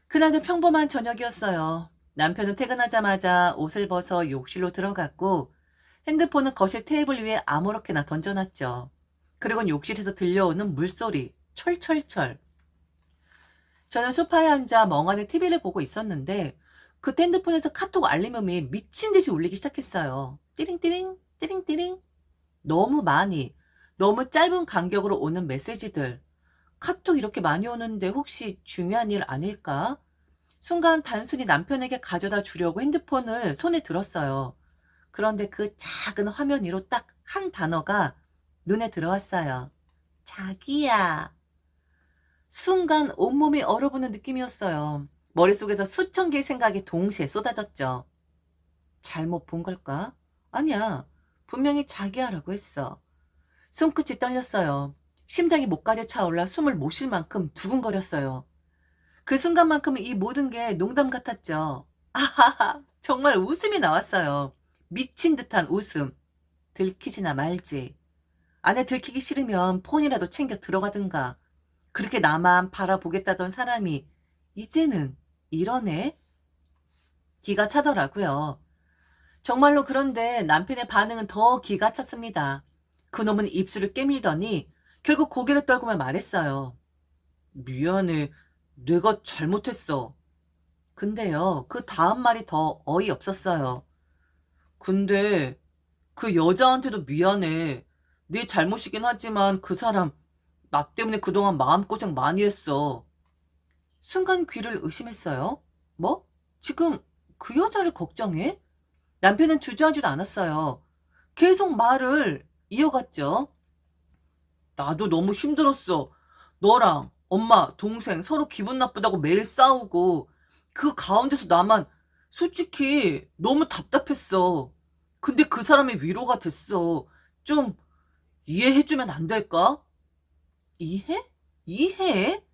그날도 평범한 저녁이었어요. 남편은 퇴근하자마자 옷을 벗어 욕실로 들어갔고 핸드폰은 거실 테이블 위에 아무렇게나 던져놨죠. 그리고 욕실에서 들려오는 물소리, 철철철. 저는 소파에 앉아 멍하니 TV를 보고 있었는데 그 핸드폰에서 카톡 알림음이 미친 듯이 울리기 시작했어요. 띠링띠링, 띠링띠링. 너무 많이, 너무 짧은 간격으로 오는 메시지들. 카톡 이렇게 많이 오는데 혹시 중요한 일 아닐까? 순간 단순히 남편에게 가져다 주려고 핸드폰을 손에 들었어요. 그런데 그 작은 화면 위로 딱 한 단어가 눈에 들어왔어요. 자기야. 순간 온몸이 얼어붙는 느낌이었어요. 머릿속에서 수천 개의 생각이 동시에 쏟아졌죠. 잘못 본 걸까? 아니야. 분명히 자기야라고 했어. 손끝이 떨렸어요. 심장이 목까지 차올라 숨을 못 쉴 만큼 두근거렸어요. 그 순간만큼은 이 모든 게 농담 같았죠. 아하하, 정말 웃음이 나왔어요. 미친 듯한 웃음. 들키지나 말지. 안에 들키기 싫으면 폰이라도 챙겨 들어가든가. 그렇게 나만 바라보겠다던 사람이 이제는 이러네? 기가 차더라고요. 정말로 그런데 남편의 반응은 더 기가 찼습니다. 그놈은 입술을 깨밀더니 결국 고개를 떨구며 말했어요. 미안해. 내가 잘못했어. 근데요, 그 다음 말이 더 어이없었어요. 근데 그 여자한테도 미안해. 네 잘못이긴 하지만 그 사람 나 때문에 그동안 마음고생 많이 했어. 순간 귀를 의심했어요. 뭐? 지금 그 여자를 걱정해? 남편은 주저하지도 않았어요. 계속 말을 이어갔죠. 나도 너무 힘들었어. 너랑 엄마, 동생 서로 기분 나쁘다고 매일 싸우고 그 가운데서 나만 솔직히 너무 답답했어. 근데 그 사람이 위로가 됐어. 좀 이해해주면 안 될까? 이해? 이해?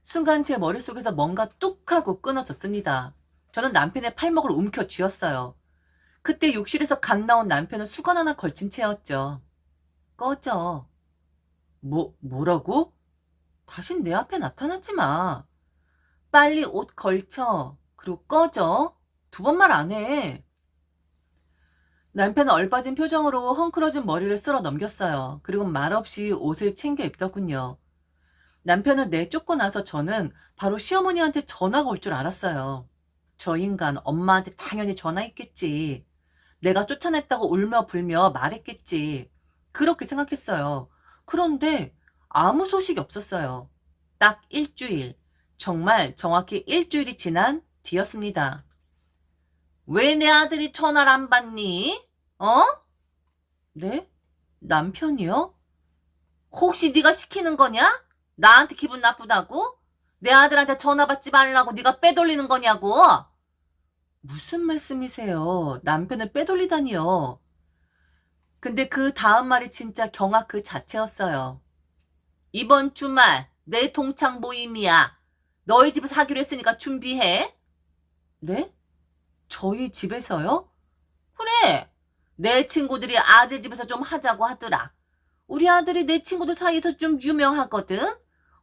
순간 제 머릿속에서 뭔가 뚝 하고 끊어졌습니다. 저는 남편의 팔목을 움켜 쥐었어요. 그때 욕실에서 갓 나온 남편은 수건 하나 걸친 채였죠. 꺼져. 뭐라고? 다신 내 앞에 나타나지 마. 빨리 옷 걸쳐. 그리고 꺼져. 두 번 말 안 해. 남편은 얼빠진 표정으로 헝클어진 머리를 쓸어 넘겼어요. 그리고 말없이 옷을 챙겨 입더군요. 남편을 내쫓고 나서 저는 바로 시어머니한테 전화가 올 줄 알았어요. 저 인간 엄마한테 당연히 전화했겠지. 내가 쫓아냈다고 울며 불며 말했겠지. 그렇게 생각했어요. 그런데 아무 소식이 없었어요. 딱 일주일, 정말 정확히 일주일이 지난 뒤였습니다. 왜 내 아들이 전화를 안 받니? 어? 네? 남편이요? 혹시 네가 시키는 거냐? 나한테 기분 나쁘다고? 내 아들한테 전화 받지 말라고 네가 빼돌리는 거냐고? 무슨 말씀이세요? 남편을 빼돌리다니요. 근데 그 다음 말이 진짜 경악 그 자체였어요. 이번 주말 내 동창 모임이야. 너희 집에서 하기로 했으니까 준비해. 네? 저희 집에서요? 그래. 내 친구들이 아들 집에서 좀 하자고 하더라. 우리 아들이 내 친구들 사이에서 좀 유명하거든.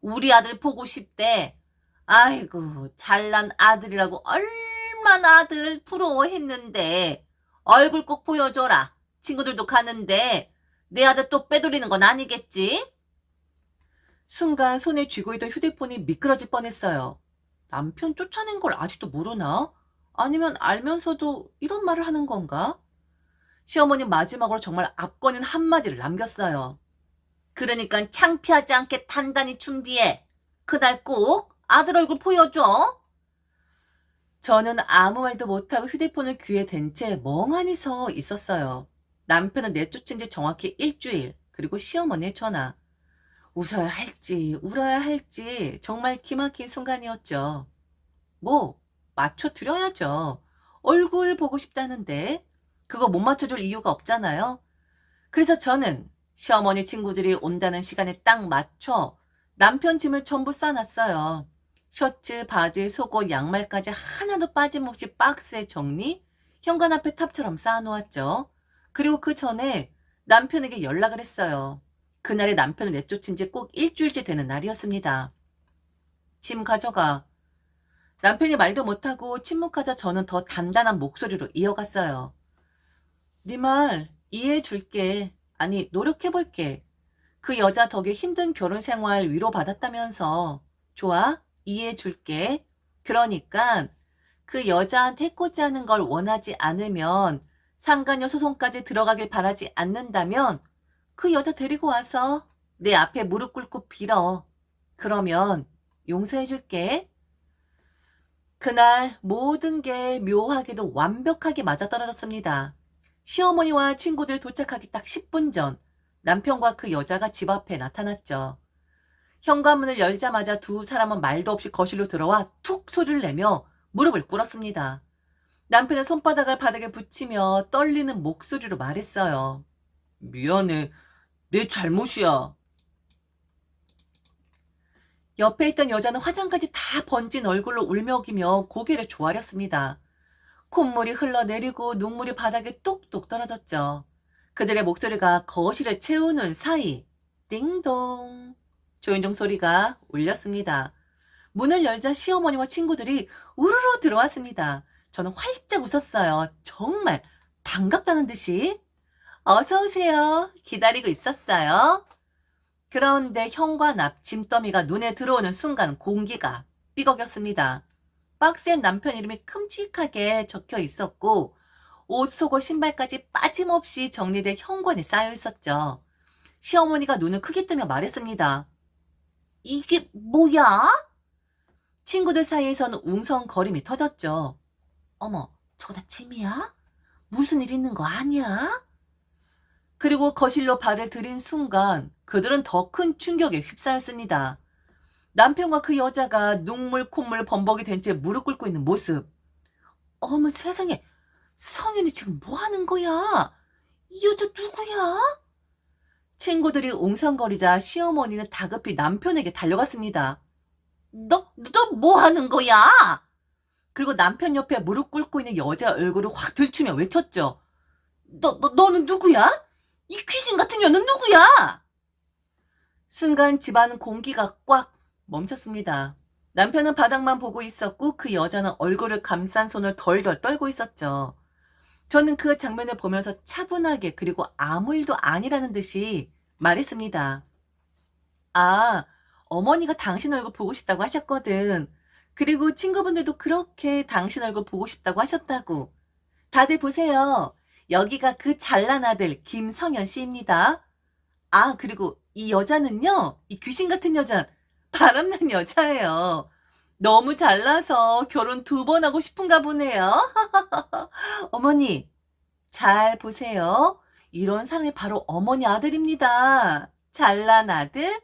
우리 아들 보고 싶대. 아이고, 잘난 아들이라고 얼마나 아들 부러워했는데. 얼굴 꼭 보여줘라. 친구들도 가는데 내 아들 또 빼돌리는 건 아니겠지? 순간 손에 쥐고 있던 휴대폰이 미끄러질 뻔했어요. 남편 쫓아낸 걸 아직도 모르나? 아니면 알면서도 이런 말을 하는 건가? 시어머니 마지막으로 정말 압권인 한마디를 남겼어요. 그러니까 창피하지 않게 단단히 준비해. 그날 꼭 아들 얼굴 보여줘. 저는 아무 말도 못하고 휴대폰을 귀에 댄 채 멍하니 서 있었어요. 남편은 내쫓은 지 정확히 일주일, 그리고 시어머니의 전화. 웃어야 할지 울어야 할지 정말 기막힌 순간이었죠. 뭐 맞춰드려야죠. 얼굴 보고 싶다는데 그거 못 맞춰줄 이유가 없잖아요. 그래서 저는 시어머니 친구들이 온다는 시간에 딱 맞춰 남편 짐을 전부 싸놨어요. 셔츠, 바지, 속옷, 양말까지 하나도 빠짐없이 박스에 정리, 현관 앞에 탑처럼 쌓아놓았죠. 그리고 그 전에 남편에게 연락을 했어요. 그날에 남편을 내쫓은 지 꼭 일주일째 되는 날이었습니다. 짐 가져가. 남편이 말도 못하고 침묵하자 저는 더 단단한 목소리로 이어갔어요. 네 말 이해해 줄게. 아니, 노력해볼게. 그 여자 덕에 힘든 결혼 생활 위로받았다면서. 좋아, 이해해 줄게. 그러니까 그 여자한테 해코지 하는 걸 원하지 않으면 상간녀 소송까지 들어가길 바라지 않는다면 그 여자 데리고 와서 내 앞에 무릎 꿇고 빌어. 그러면 용서해 줄게. 그날 모든 게 묘하게도 완벽하게 맞아떨어졌습니다. 시어머니와 친구들 도착하기 딱 10분 전 남편과 그 여자가 집 앞에 나타났죠. 현관문을 열자마자 두 사람은 말도 없이 거실로 들어와 툭 소리를 내며 무릎을 꿇었습니다. 남편은 손바닥을 바닥에 붙이며 떨리는 목소리로 말했어요. 미안해. 내 잘못이야. 옆에 있던 여자는 화장까지 다 번진 얼굴로 울먹이며 고개를 조아렸습니다. 콧물이 흘러내리고 눈물이 바닥에 똑똑 떨어졌죠. 그들의 목소리가 거실을 채우는 사이 띵동 조인종 소리가 울렸습니다. 문을 열자 시어머니와 친구들이 우르르 들어왔습니다. 저는 활짝 웃었어요. 정말 반갑다는 듯이. 어서 오세요. 기다리고 있었어요. 그런데 현관 앞 짐더미가 눈에 들어오는 순간 공기가 삐걱였습니다. 박스엔 남편 이름이 큼직하게 적혀 있었고 옷, 속옷, 신발까지 빠짐없이 정리된 현관이 쌓여 있었죠. 시어머니가 눈을 크게 뜨며 말했습니다. 이게 뭐야? 친구들 사이에서는 웅성거림이 터졌죠. 어머, 저거 다 짐이야? 무슨 일 있는 거 아니야? 그리고 거실로 발을 들인 순간 그들은 더 큰 충격에 휩싸였습니다. 남편과 그 여자가 눈물 콧물 범벅이 된 채 무릎 꿇고 있는 모습. 어머 세상에, 성현이 지금 뭐 하는 거야? 이 여자 누구야? 친구들이 웅성거리자 시어머니는 다급히 남편에게 달려갔습니다. 너 뭐 하는 거야? 그리고 남편 옆에 무릎 꿇고 있는 여자 얼굴을 확 들추며 외쳤죠. 너는 누구야? 이 귀신 같은 년은 누구야? 순간 집안 공기가 꽉 멈췄습니다. 남편은 바닥만 보고 있었고 그 여자는 얼굴을 감싼 손을 덜덜 떨고 있었죠. 저는 그 장면을 보면서 차분하게 그리고 아무 일도 아니라는 듯이 말했습니다. 아, 어머니가 당신 얼굴 보고 싶다고 하셨거든. 그리고 친구분들도 그렇게 당신 얼굴 보고 싶다고 하셨다고. 다들 보세요. 여기가 그 잘난 아들 김성현 씨입니다. 아, 그리고 이 여자는요, 이 귀신 같은 여자, 바람난 여자예요. 너무 잘나서 결혼 2번 하고 싶은가 보네요. 어머니, 잘 보세요. 이런 사람이 바로 어머니 아들입니다. 잘난 아들?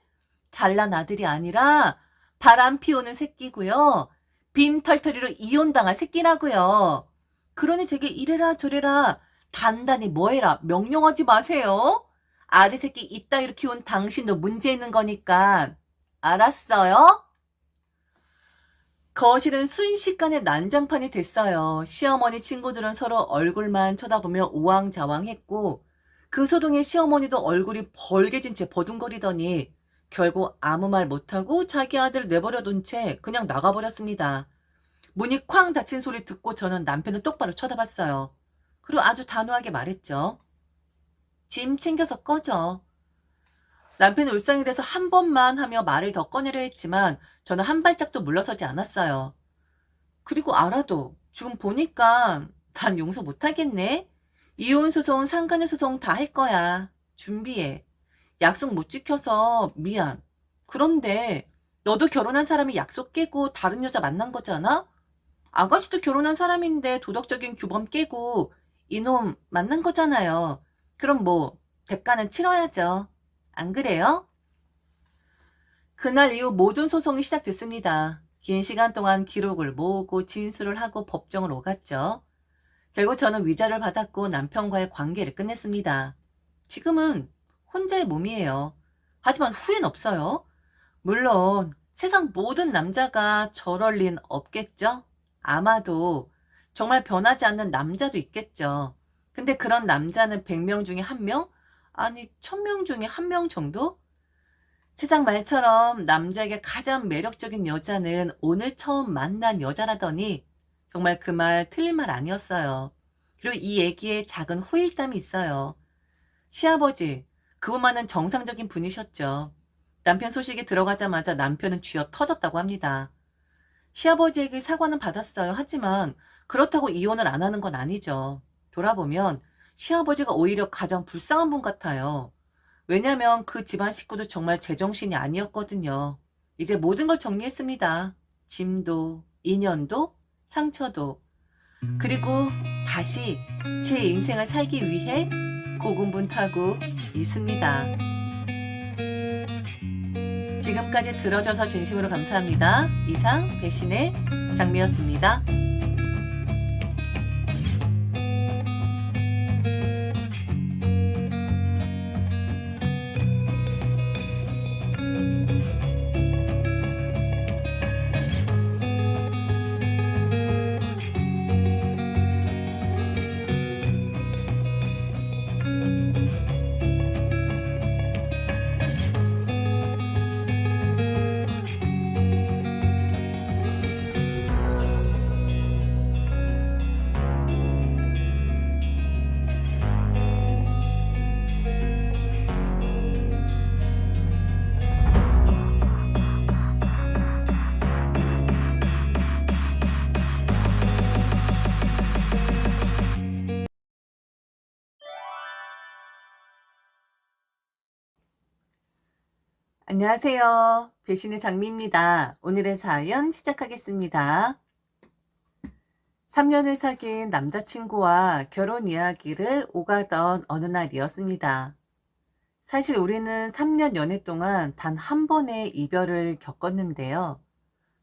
잘난 아들이 아니라 바람 피우는 새끼고요. 빈털터리로 이혼당할 새끼라고요. 그러니 제게 이래라 저래라 단단히 뭐해라 명령하지 마세요. 아들 새끼 이따위로 키운 당신도 문제 있는 거니까. 알았어요? 거실은 순식간에 난장판이 됐어요. 시어머니 친구들은 서로 얼굴만 쳐다보며 우왕좌왕했고 그 소동에 시어머니도 얼굴이 벌개진 채 버둥거리더니 결국 아무 말 못하고 자기 아들 내버려둔 채 그냥 나가버렸습니다. 문이 쾅 닫힌 소리 듣고 저는 남편을 똑바로 쳐다봤어요. 그리고 아주 단호하게 말했죠. 짐 챙겨서 꺼져. 남편은 울상이 돼서 한 번만 하며 말을 더 꺼내려 했지만 저는 한 발짝도 물러서지 않았어요. 그리고 알아도 지금 보니까 난 용서 못하겠네. 이혼 소송, 상간녀 소송 다 할 거야. 준비해. 약속 못 지켜서 미안. 그런데 너도 결혼한 사람이 약속 깨고 다른 여자 만난 거잖아? 아가씨도 결혼한 사람인데 도덕적인 규범 깨고 이놈 만난 거잖아요. 그럼 뭐 대가는 치러야죠. 안 그래요? 그날 이후 모든 소송이 시작됐습니다. 긴 시간 동안 기록을 모으고 진술을 하고 법정을 오갔죠. 결국 저는 위자료를 받았고 남편과의 관계를 끝냈습니다. 지금은 혼자의 몸이에요. 하지만 후회는 없어요. 물론 세상 모든 남자가 저럴 리는 없겠죠? 아마도 정말 변하지 않는 남자도 있겠죠. 근데 그런 남자는 100명 중에 1명? 아니 1000명 중에 1명 정도? 세상 말처럼 남자에게 가장 매력적인 여자는 오늘 처음 만난 여자라더니 정말 그 말 틀린 말 아니었어요. 그리고 이 얘기에 작은 후일담이 있어요. 시아버지, 그분만은 정상적인 분이셨죠. 남편 소식이 들어가자마자 남편은 쥐어 터졌다고 합니다. 시아버지에게 사과는 받았어요. 하지만 그렇다고 이혼을 안 하는 건 아니죠. 돌아보면 시아버지가 오히려 가장 불쌍한 분 같아요. 왜냐면 그 집안 식구도 정말 제정신이 아니었거든요. 이제 모든 걸 정리했습니다. 짐도, 인연도, 상처도. 그리고 다시 제 인생을 살기 위해 고군분투하고 있습니다. 지금까지 들어줘서 진심으로 감사합니다. 이상 배신의 장미였습니다. 안녕하세요. 배신의 장미입니다. 오늘의 사연 시작하겠습니다. 3년을 사귄 남자친구와 결혼 이야기를 오가던 어느 날이었습니다. 사실 우리는 3년 연애 동안 단 한 번의 이별을 겪었는데요.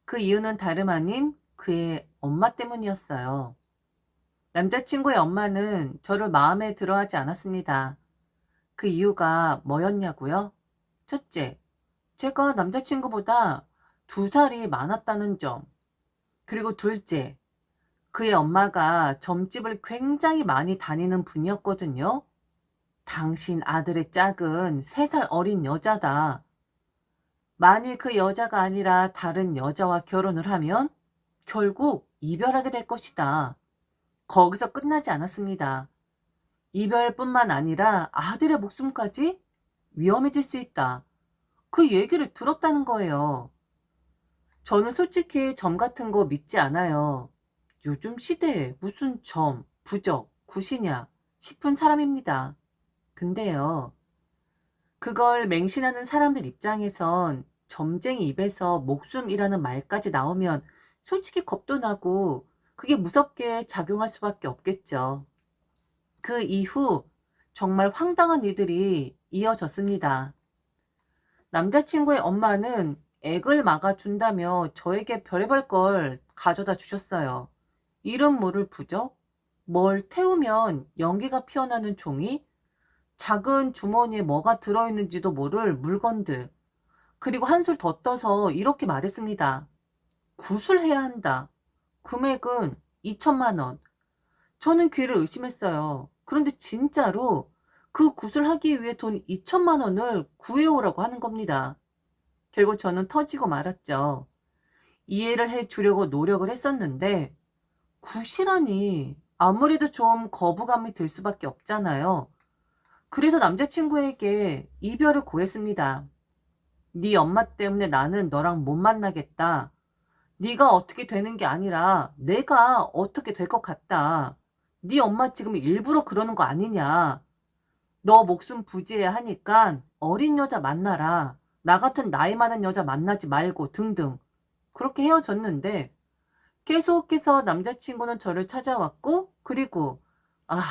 그 이유는 다름 아닌 그의 엄마 때문이었어요. 남자친구의 엄마는 저를 마음에 들어 하지 않았습니다. 그 이유가 뭐였냐고요? 첫째, 제가 남자친구보다 2살이 많았다는 점. 그리고 둘째, 그의 엄마가 점집을 굉장히 많이 다니는 분이었거든요. 당신 아들의 짝은 3살 어린 여자다. 만일 그 여자가 아니라 다른 여자와 결혼을 하면 결국 이별하게 될 것이다. 거기서 끝나지 않았습니다. 이별뿐만 아니라 아들의 목숨까지 위험해질 수 있다. 그 얘기를 들었다는 거예요. 저는 솔직히 점 같은 거 믿지 않아요. 요즘 시대에 무슨 점, 부적, 굿이냐 싶은 사람입니다. 근데요, 그걸 맹신하는 사람들 입장에선 점쟁이 입에서 목숨이라는 말까지 나오면 솔직히 겁도 나고 그게 무섭게 작용할 수밖에 없겠죠. 그 이후 정말 황당한 일들이 이어졌습니다. 남자친구의 엄마는 액을 막아준다며 저에게 별의별 걸 가져다 주셨어요. 이름 모를 부적, 뭘 태우면 연기가 피어나는 종이, 작은 주머니에 뭐가 들어있는지도 모를 물건들, 그리고 한술 더 떠서 이렇게 말했습니다. 굿을 해야 한다. 금액은 2천만 원. 저는 귀를 의심했어요. 그런데 진짜로 그 굿을 하기 위해 돈 2천만 원을 구해오라고 하는 겁니다. 결국 저는 터지고 말았죠. 이해를 해주려고 노력을 했었는데 굿이라니 아무래도 좀 거부감이 들 수밖에 없잖아요. 그래서 남자친구에게 이별을 고했습니다. 네 엄마 때문에 나는 너랑 못 만나겠다. 네가 어떻게 되는 게 아니라 내가 어떻게 될 것 같다. 네 엄마 지금 일부러 그러는 거 아니냐. 너 목숨 부지해야 하니까 어린 여자 만나라. 나 같은 나이 많은 여자 만나지 말고 등등. 그렇게 헤어졌는데 계속해서 남자친구는 저를 찾아왔고 그리고 아,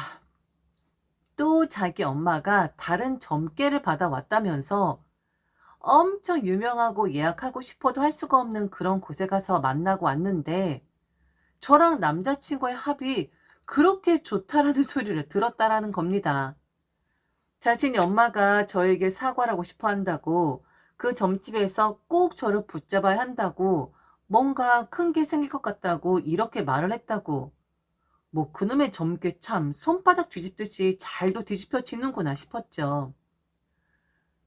또 자기 엄마가 다른 점괘를 받아왔다면서 엄청 유명하고 예약하고 싶어도 할 수가 없는 그런 곳에 가서 만나고 왔는데 저랑 남자친구의 합이 그렇게 좋다라는 소리를 들었다라는 겁니다. 자신이 엄마가 저에게 사과를 하고 싶어 한다고 그 점집에서 꼭 저를 붙잡아야 한다고 뭔가 큰 게 생길 것 같다고 이렇게 말을 했다고 뭐 그놈의 점괘 참 손바닥 뒤집듯이 잘도 뒤집혀지는구나 싶었죠.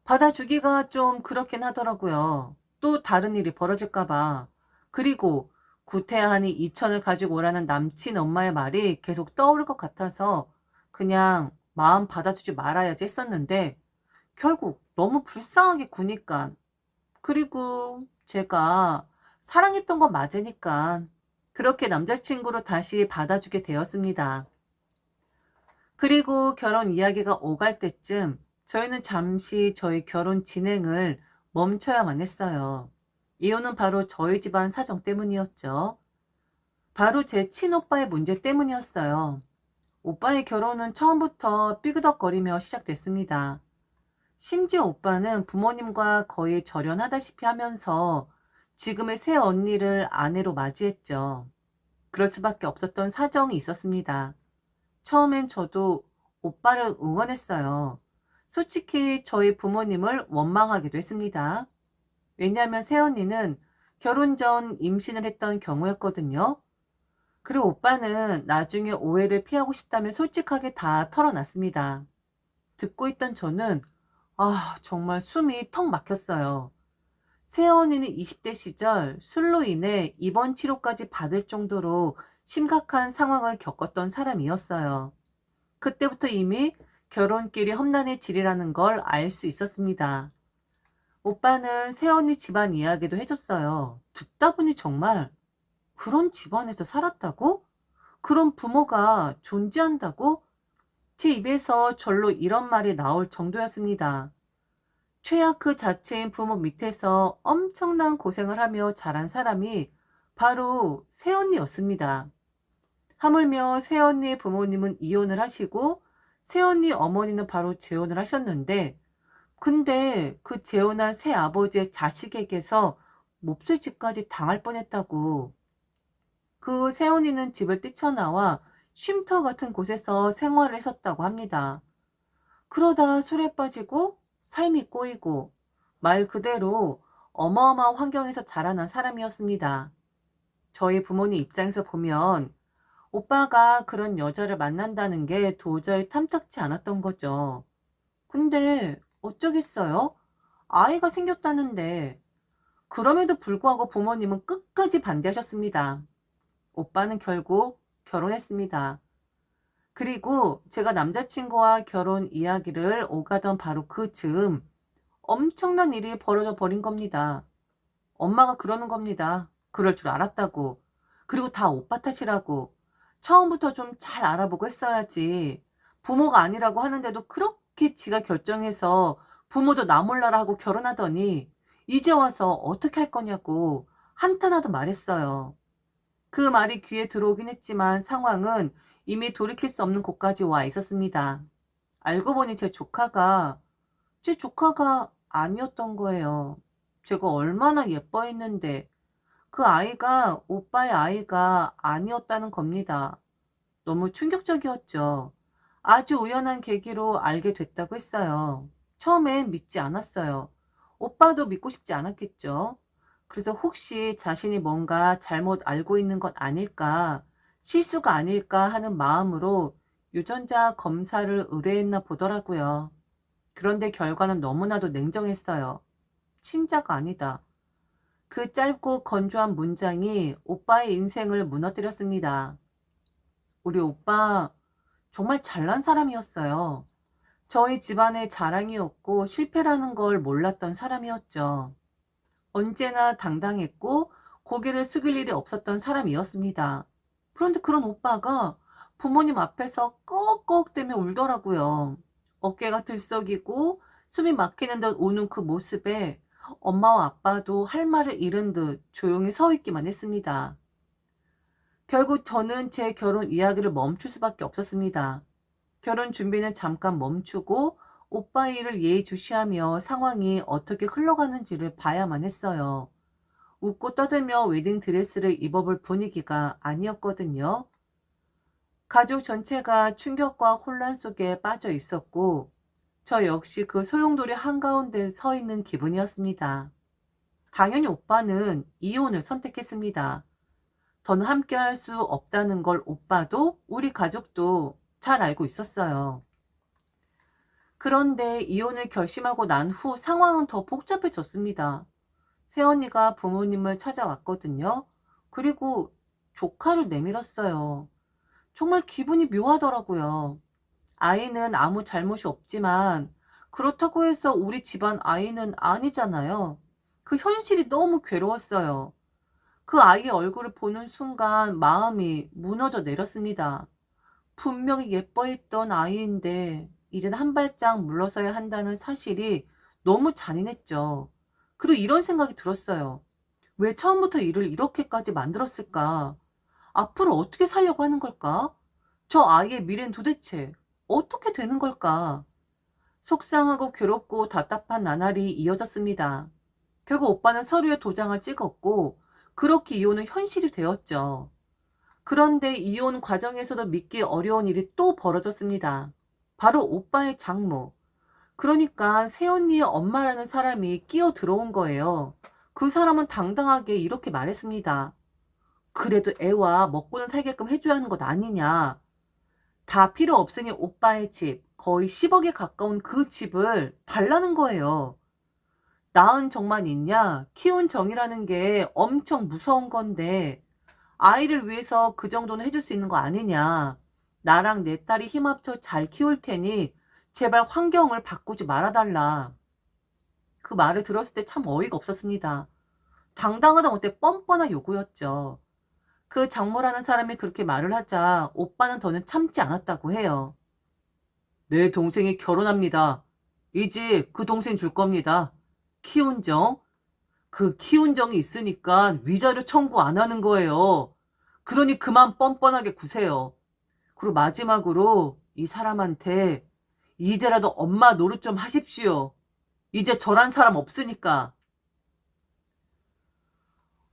받아주기가 좀 그렇긴 하더라고요. 또 다른 일이 벌어질까 봐. 그리고 구태야 하니 2천을 가지고 오라는 남친 엄마의 말이 계속 떠오를 것 같아서 그냥 마음 받아주지 말아야지 했었는데 결국 너무 불쌍하게 구니까 그리고 제가 사랑했던 건 맞으니까 그렇게 남자친구로 다시 받아주게 되었습니다. 그리고 결혼 이야기가 오갈 때쯤 저희는 잠시 저희 결혼 진행을 멈춰야만 했어요. 이유는 바로 저희 집안 사정 때문이었죠. 바로 제 친오빠의 문제 때문이었어요. 오빠의 결혼은 처음부터 삐그덕거리며 시작됐습니다. 심지어 오빠는 부모님과 거의 절연하다시피 하면서 지금의 새 언니를 아내로 맞이했죠. 그럴 수밖에 없었던 사정이 있었습니다. 처음엔 저도 오빠를 응원했어요. 솔직히 저희 부모님을 원망하기도 했습니다. 왜냐하면 새언니는 결혼 전 임신을 했던 경우였거든요. 그리고 오빠는 나중에 오해를 피하고 싶다며 솔직하게 다 털어놨습니다. 듣고 있던 저는 정말 숨이 턱 막혔어요. 새언니는 20대 시절 술로 인해 입원 치료까지 받을 정도로 심각한 상황을 겪었던 사람이었어요. 그때부터 이미 결혼길이 험난해지리라는 걸 알 수 있었습니다. 오빠는 새언니 집안 이야기도 해줬어요. 듣다 보니 정말 그런 집안에서 살았다고? 그런 부모가 존재한다고? 제 입에서 절로 이런 말이 나올 정도였습니다. 최악 그 자체인 부모 밑에서 엄청난 고생을 하며 자란 사람이 바로 새언니였습니다. 하물며 새언니의 부모님은 이혼을 하시고 새언니 어머니는 바로 재혼을 하셨는데, 근데 그 재혼한 새아버지의 자식에게서 몹쓸 짓까지 당할 뻔했다고. 그 새언니는 집을 뛰쳐나와 쉼터 같은 곳에서 생활을 했었다고 합니다. 그러다 술에 빠지고 삶이 꼬이고 말 그대로 어마어마한 환경에서 자라난 사람이었습니다. 저희 부모님 입장에서 보면 오빠가 그런 여자를 만난다는 게 도저히 탐탁지 않았던 거죠. 근데 어쩌겠어요? 아이가 생겼다는데. 그럼에도 불구하고 부모님은 끝까지 반대하셨습니다. 오빠는 결국 결혼했습니다. 그리고 제가 남자친구와 결혼 이야기를 오가던 바로 그 즈음 엄청난 일이 벌어져 버린 겁니다. 엄마가 그러는 겁니다. 그럴 줄 알았다고. 그리고 다 오빠 탓이라고. 처음부터 좀 잘 알아보고 했어야지. 부모가 아니라고 하는데도 그렇게 지가 결정해서 부모도 나 몰라라 하고 결혼하더니 이제 와서 어떻게 할 거냐고 한탄하듯 말했어요. 그 말이 귀에 들어오긴 했지만 상황은 이미 돌이킬 수 없는 곳까지 와 있었습니다. 알고 보니 제 조카가 아니었던 거예요. 제가 얼마나 예뻐했는데 그 아이가 오빠의 아이가 아니었다는 겁니다. 너무 충격적이었죠. 아주 우연한 계기로 알게 됐다고 했어요. 처음엔 믿지 않았어요. 오빠도 믿고 싶지 않았겠죠. 그래서 혹시 자신이 뭔가 잘못 알고 있는 것 아닐까, 실수가 아닐까 하는 마음으로 유전자 검사를 의뢰했나 보더라고요. 그런데 결과는 너무나도 냉정했어요. 친자가 아니다. 그 짧고 건조한 문장이 오빠의 인생을 무너뜨렸습니다. 우리 오빠 정말 잘난 사람이었어요. 저희 집안의 자랑이었고 실패라는 걸 몰랐던 사람이었죠. 언제나 당당했고 고개를 숙일 일이 없었던 사람이었습니다. 그런데 그런 오빠가 부모님 앞에서 꺽꺽대며 울더라고요. 어깨가 들썩이고 숨이 막히는 듯 우는 그 모습에 엄마와 아빠도 할 말을 잃은 듯 조용히 서 있기만 했습니다. 결국 저는 제 결혼 이야기를 멈출 수밖에 없었습니다. 결혼 준비는 잠깐 멈추고 오빠 일을 예의주시하며 상황이 어떻게 흘러가는지를 봐야만 했어요. 웃고 떠들며 웨딩드레스를 입어볼 분위기가 아니었거든요. 가족 전체가 충격과 혼란 속에 빠져 있었고 저 역시 그 소용돌이 한가운데 서 있는 기분이었습니다. 당연히 오빠는 이혼을 선택했습니다. 더는 함께할 수 없다는 걸 오빠도 우리 가족도 잘 알고 있었어요. 그런데 이혼을 결심하고 난 후 상황은 더 복잡해졌습니다. 새언니가 부모님을 찾아왔거든요. 그리고 조카를 내밀었어요. 정말 기분이 묘하더라고요. 아이는 아무 잘못이 없지만 그렇다고 해서 우리 집안 아이는 아니잖아요. 그 현실이 너무 괴로웠어요. 그 아이의 얼굴을 보는 순간 마음이 무너져 내렸습니다. 분명히 예뻐했던 아이인데 이젠 한 발짝 물러서야 한다는 사실이 너무 잔인했죠. 그리고 이런 생각이 들었어요. 왜 처음부터 일을 이렇게까지 만들었을까? 앞으로 어떻게 살려고 하는 걸까? 저 아이의 미래는 도대체 어떻게 되는 걸까? 속상하고 괴롭고 답답한 나날이 이어졌습니다. 결국 오빠는 서류에 도장을 찍었고 그렇게 이혼은 현실이 되었죠. 그런데 이혼 과정에서도 믿기 어려운 일이 또 벌어졌습니다. 바로 오빠의 장모. 그러니까 새언니의 엄마라는 사람이 끼어 들어온 거예요. 그 사람은 당당하게 이렇게 말했습니다. 그래도 애와 먹고는 살게끔 해줘야 하는 것 아니냐. 다 필요 없으니 오빠의 집, 거의 10억에 가까운 그 집을 달라는 거예요. 낳은 정만 있냐? 키운 정이라는 게 엄청 무서운 건데 아이를 위해서 그 정도는 해줄 수 있는 거 아니냐. 나랑 내 딸이 힘 합쳐 잘 키울 테니 제발 환경을 바꾸지 말아달라. 그 말을 들었을 때 참 어이가 없었습니다. 당당하다 못해 뻔뻔한 요구였죠. 그 장모라는 사람이 그렇게 말을 하자 오빠는 더는 참지 않았다고 해요. 내 동생이 결혼합니다. 이 집 그 동생 줄 겁니다. 키운 정? 그 키운 정이 있으니까 위자료 청구 안 하는 거예요. 그러니 그만 뻔뻔하게 구세요. 그리고 마지막으로 이 사람한테 이제라도 엄마 노릇 좀 하십시오. 이제 저란 사람 없으니까.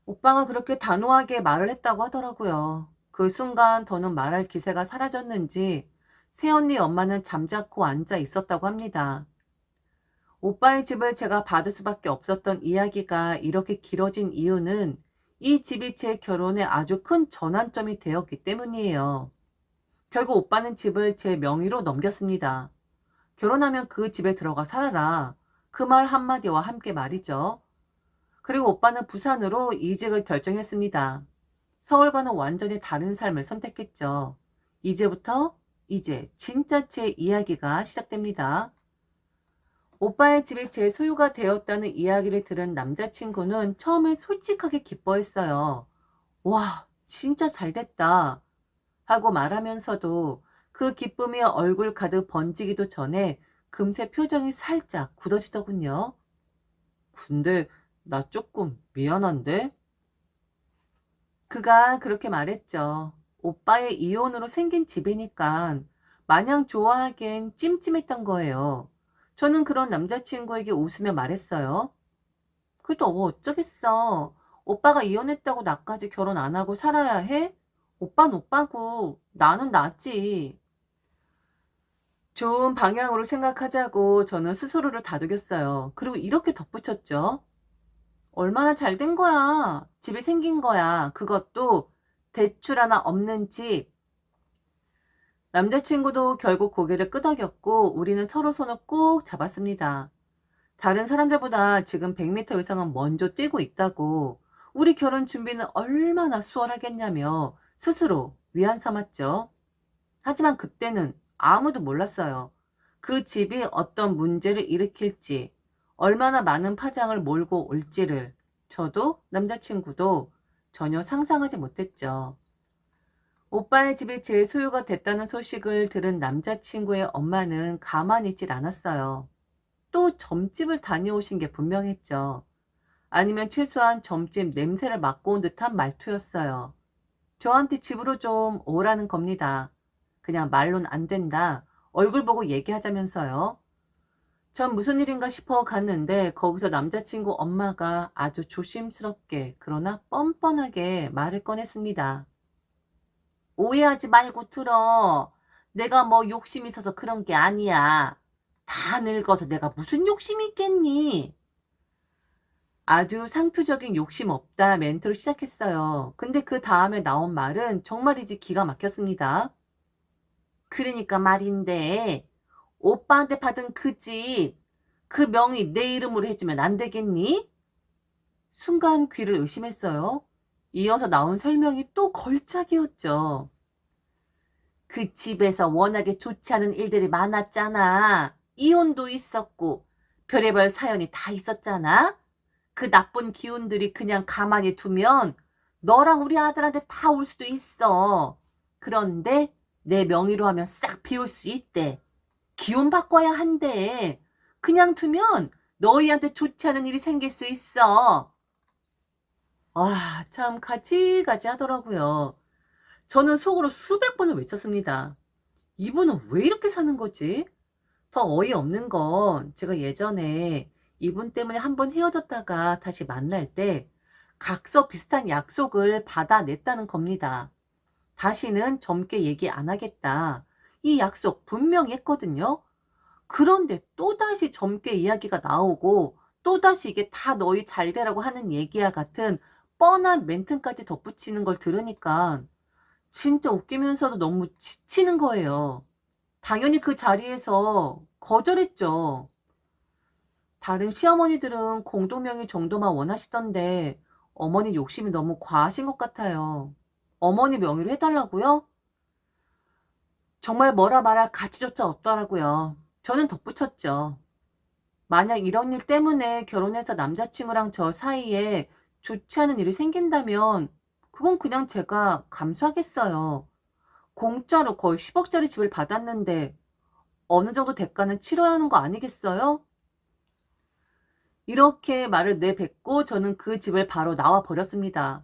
오빠가 그렇게 단호하게 말을 했다고 하더라고요. 그 순간 더는 말할 기세가 사라졌는지 새언니 엄마는 잠자코 앉아 있었다고 합니다. 오빠의 집을 제가 받을 수밖에 없었던 이야기가 이렇게 길어진 이유는 이 집이 제 결혼에 아주 큰 전환점이 되었기 때문이에요. 결국 오빠는 집을 제 명의로 넘겼습니다. 결혼하면 그 집에 들어가 살아라. 그 말 한마디와 함께 말이죠. 그리고 오빠는 부산으로 이직을 결정했습니다. 서울과는 완전히 다른 삶을 선택했죠. 이제부터 이제 진짜 제 이야기가 시작됩니다. 오빠의 집이 제 소유가 되었다는 이야기를 들은 남자친구는 처음에 솔직하게 기뻐했어요. 와, 진짜 잘됐다. 하고 말하면서도 그 기쁨이 얼굴 가득 번지기도 전에 금세 표정이 살짝 굳어지더군요. 근데 나 조금 미안한데? 그가 그렇게 말했죠. 오빠의 이혼으로 생긴 집이니까 마냥 좋아하기엔 찜찜했던 거예요. 저는 그런 남자친구에게 웃으며 말했어요. 그래도 어쩌겠어. 오빠가 이혼했다고 나까지 결혼 안 하고 살아야 해? 오빠는 오빠고 나는 나지. 좋은 방향으로 생각하자고 저는 스스로를 다독였어요. 그리고 이렇게 덧붙였죠. 얼마나 잘 된 거야. 집이 생긴 거야. 그것도 대출 하나 없는 집. 남자친구도 결국 고개를 끄덕였고 우리는 서로 손을 꼭 잡았습니다. 다른 사람들보다 지금 100m 이상은 먼저 뛰고 있다고 우리 결혼 준비는 얼마나 수월하겠냐며 스스로 위안 삼았죠. 하지만 그때는 아무도 몰랐어요. 그 집이 어떤 문제를 일으킬지, 얼마나 많은 파장을 몰고 올지를 저도 남자친구도 전혀 상상하지 못했죠. 오빠의 집이 제 소유가 됐다는 소식을 들은 남자친구의 엄마는 가만히 있질 않았어요. 또 점집을 다녀오신 게 분명했죠. 아니면 최소한 점집 냄새를 맡고 온 듯한 말투였어요. 저한테 집으로 좀 오라는 겁니다. 그냥 말로는 안 된다. 얼굴 보고 얘기하자면서요. 전 무슨 일인가 싶어 갔는데 거기서 남자친구 엄마가 아주 조심스럽게 그러나 뻔뻔하게 말을 꺼냈습니다. 오해하지 말고 들어. 내가 뭐 욕심 있어서 그런 게 아니야. 다 늙어서 내가 무슨 욕심이 있겠니? 아주 상투적인 욕심 없다 멘트로 시작했어요. 근데 그 다음에 나온 말은 정말이지 기가 막혔습니다. 그러니까 말인데 오빠한테 받은 그 집, 그 명의 내 이름으로 해주면 안 되겠니? 순간 귀를 의심했어요. 이어서 나온 설명이 또 걸작이었죠. 그 집에서 워낙에 좋지 않은 일들이 많았잖아. 이혼도 있었고 별의별 사연이 다 있었잖아. 그 나쁜 기운들이 그냥 가만히 두면 너랑 우리 아들한테 다 올 수도 있어. 그런데 내 명의로 하면 싹 비울 수 있대. 기운 바꿔야 한대. 그냥 두면 너희한테 좋지 않은 일이 생길 수 있어. 아, 참 가지가지 하더라고요. 저는 속으로 수백 번을 외쳤습니다. 이분은 왜 이렇게 사는 거지? 더 어이없는 건 제가 예전에 이분 때문에 한번 헤어졌다가 다시 만날 때 각서 비슷한 약속을 받아냈다는 겁니다. 다시는 젊게 얘기 안 하겠다. 이 약속 분명히 했거든요. 그런데 또다시 젊게 이야기가 나오고 또다시 이게 다 너희 잘 되라고 하는 얘기야 같은 뻔한 멘트까지 덧붙이는 걸 들으니까 진짜 웃기면서도 너무 지치는 거예요. 당연히 그 자리에서 거절했죠. 다른 시어머니들은 공동명의 정도만 원하시던데 어머니 욕심이 너무 과하신 것 같아요. 어머니 명의로 해달라고요? 정말 뭐라 말할 가치조차 없더라고요. 저는 덧붙였죠. 만약 이런 일 때문에 결혼해서 남자친구랑 저 사이에 좋지 않은 일이 생긴다면 그건 그냥 제가 감수하겠어요. 공짜로 거의 10억짜리 집을 받았는데 어느 정도 대가는 치러야 하는 거 아니겠어요? 이렇게 말을 내뱉고 저는 그 집을 바로 나와 버렸습니다.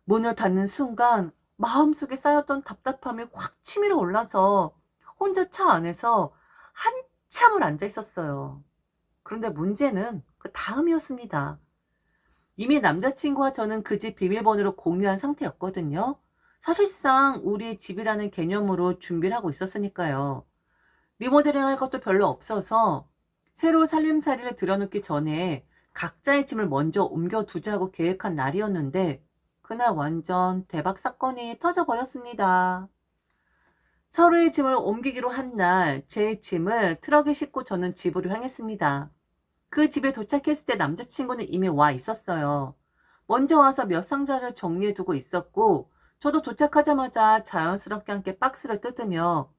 문을 닫는 순간 마음속에 쌓였던 답답함이 확 치밀어 올라서 혼자 차 안에서 한참을 앉아 있었어요. 그런데 문제는 그 다음이었습니다. 이미 남자친구와 저는 그 집 비밀번호를 공유한 상태였거든요. 사실상 우리의 집이라는 개념으로 준비를 하고 있었으니까요. 리모델링 할 것도 별로 없어서 새로 살림살이를 들여놓기 전에 각자의 짐을 먼저 옮겨두자고 계획한 날이었는데 그날 완전 대박 사건이 터져버렸습니다. 서로의 짐을 옮기기로 한 날 제 짐을 트럭에 싣고 저는 집으로 향했습니다. 그 집에 도착했을 때 남자친구는 이미 와 있었어요. 먼저 와서 몇 상자를 정리해두고 있었고 저도 도착하자마자 자연스럽게 함께 박스를 뜯으며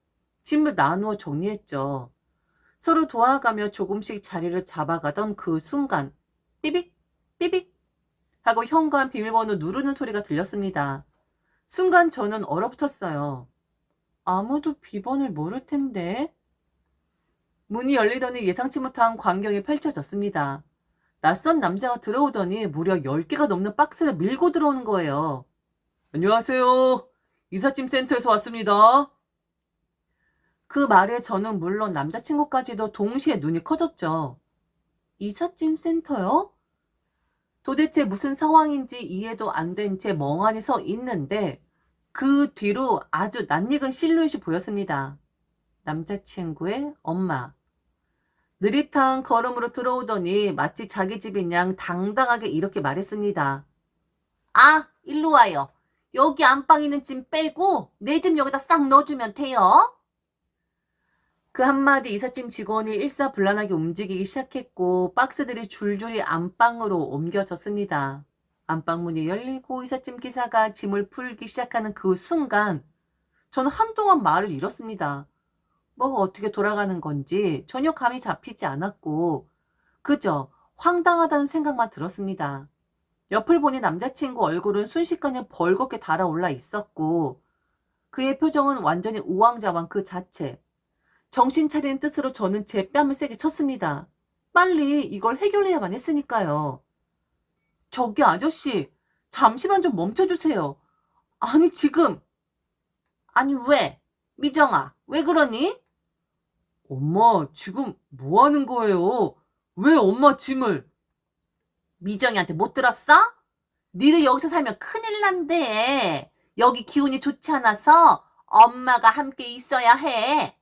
짐을 나누어 정리했죠. 서로 도와가며 조금씩 자리를 잡아가던 그 순간 삐빅 삐빅 하고 현관 비밀번호 누르는 소리가 들렸습니다. 순간 저는 얼어붙었어요. 아무도 비번을 모를 텐데. 문이 열리더니 예상치 못한 광경이 펼쳐졌습니다. 낯선 남자가 들어오더니 무려 10개가 넘는 박스를 밀고 들어오는 거예요. 안녕하세요. 이삿짐 센터에서 왔습니다. 그 말에 저는 물론 남자친구까지도 동시에 눈이 커졌죠. 이삿짐 센터요? 도대체 무슨 상황인지 이해도 안 된 채 멍하니 서 있는데 그 뒤로 아주 낯익은 실루엣이 보였습니다. 남자친구의 엄마. 느릿한 걸음으로 들어오더니 마치 자기 집인 양 당당하게 이렇게 말했습니다. 아, 일로 와요. 여기 안방 있는 짐 빼고 내 짐 여기다 싹 넣어주면 돼요. 그 한마디 이삿짐 직원이 일사불란하게 움직이기 시작했고 박스들이 줄줄이 안방으로 옮겨졌습니다. 안방 문이 열리고 이삿짐 기사가 짐을 풀기 시작하는 그 순간 저는 한동안 말을 잃었습니다. 뭐가 어떻게 돌아가는 건지 전혀 감이 잡히지 않았고 그저 황당하다는 생각만 들었습니다. 옆을 보니 남자친구 얼굴은 순식간에 벌겋게 달아올라 있었고 그의 표정은 완전히 우왕좌왕 그 자체. 정신 차리는 뜻으로 저는 제 뺨을 세게 쳤습니다. 빨리 이걸 해결해야만 했으니까요. 저기 아저씨, 잠시만 좀 멈춰주세요. 아니 지금. 아니 왜? 미정아, 왜 그러니? 엄마, 지금 뭐 하는 거예요? 왜 엄마 짐을? 미정이한테 못 들었어? 니들 여기서 살면 큰일 난대. 여기 기운이 좋지 않아서 엄마가 함께 있어야 해.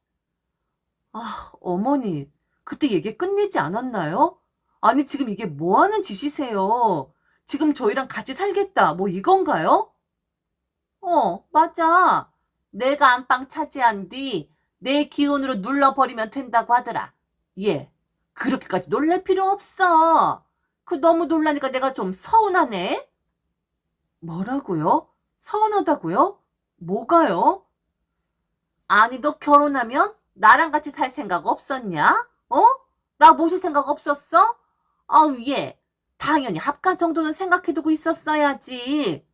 아, 어머니, 그때 얘기 끝내지 않았나요? 아니, 지금 이게 뭐 하는 짓이세요? 지금 저희랑 같이 살겠다, 뭐 이건가요? 맞아. 내가 안방 차지한 뒤 내 기운으로 눌러버리면 된다고 하더라. 얘, 그렇게까지 놀랄 필요 없어. 그 너무 놀라니까 내가 좀 서운하네. 뭐라고요? 서운하다고요? 뭐가요? 아니, 너 결혼하면 나랑 같이 살 생각 없었냐? 나 모실 생각 없었어? 아우, 얘. 당연히 합가 정도는 생각해두고 있었어야지.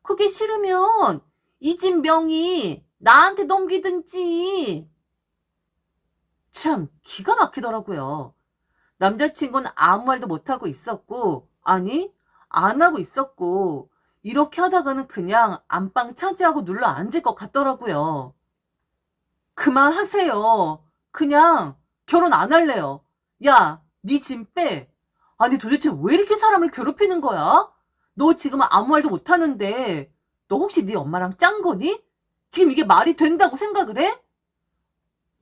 그게 싫으면 이 집 명의 나한테 넘기든지. 참, 기가 막히더라고요. 남자친구는 아무 말도 못하고 있었고, 아니, 안 하고 있었고, 이렇게 하다가는 그냥 안방 차지하고 눌러 앉을 것 같더라고요. 그만하세요. 그냥 결혼 안 할래요. 야, 네 짐 빼. 아니 도대체 왜 이렇게 사람을 괴롭히는 거야? 너 지금 아무 말도 못하는데 너 혹시 네 엄마랑 짠 거니? 지금 이게 말이 된다고 생각을 해?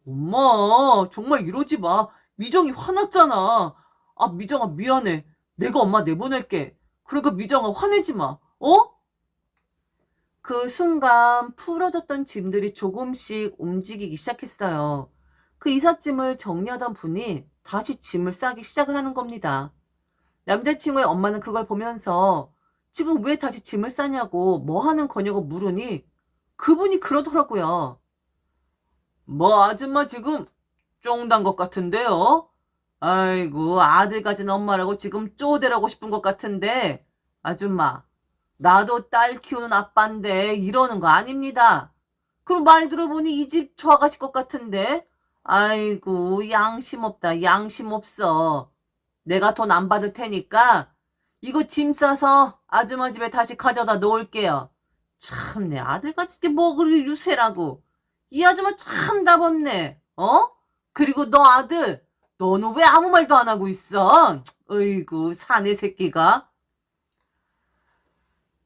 엄마, 정말 이러지 마. 미정이 화났잖아. 아, 미정아, 미안해. 내가 엄마 내보낼게. 그러니까 미정아, 화내지 마. 어? 그 순간 풀어졌던 짐들이 조금씩 움직이기 시작했어요. 그 이삿짐을 정리하던 분이 다시 짐을 싸기 시작을 하는 겁니다. 남자친구의 엄마는 그걸 보면서 지금 왜 다시 짐을 싸냐고 뭐 하는 거냐고 물으니 그분이 그러더라고요. 뭐 아줌마 지금 쫑단 것 같은데요? 아이고 아들 가진 엄마라고 지금 쪼대라고 싶은 것 같은데 아줌마 나도 딸 키우는 아빠인데 이러는 거 아닙니다. 그럼 말 들어보니 이 집 좋아가실 것 같은데 아이고 양심 없다 양심 없어. 내가 돈 안 받을 테니까 이거 짐 싸서 아줌마 집에 다시 가져다 놓을게요. 참, 내 아들같이 게 뭐 그렇게 유세라고. 이 아줌마 참 답없네. 어? 그리고 너 아들, 너는 왜 아무 말도 안 하고 있어? 어이구, 사내 새끼가.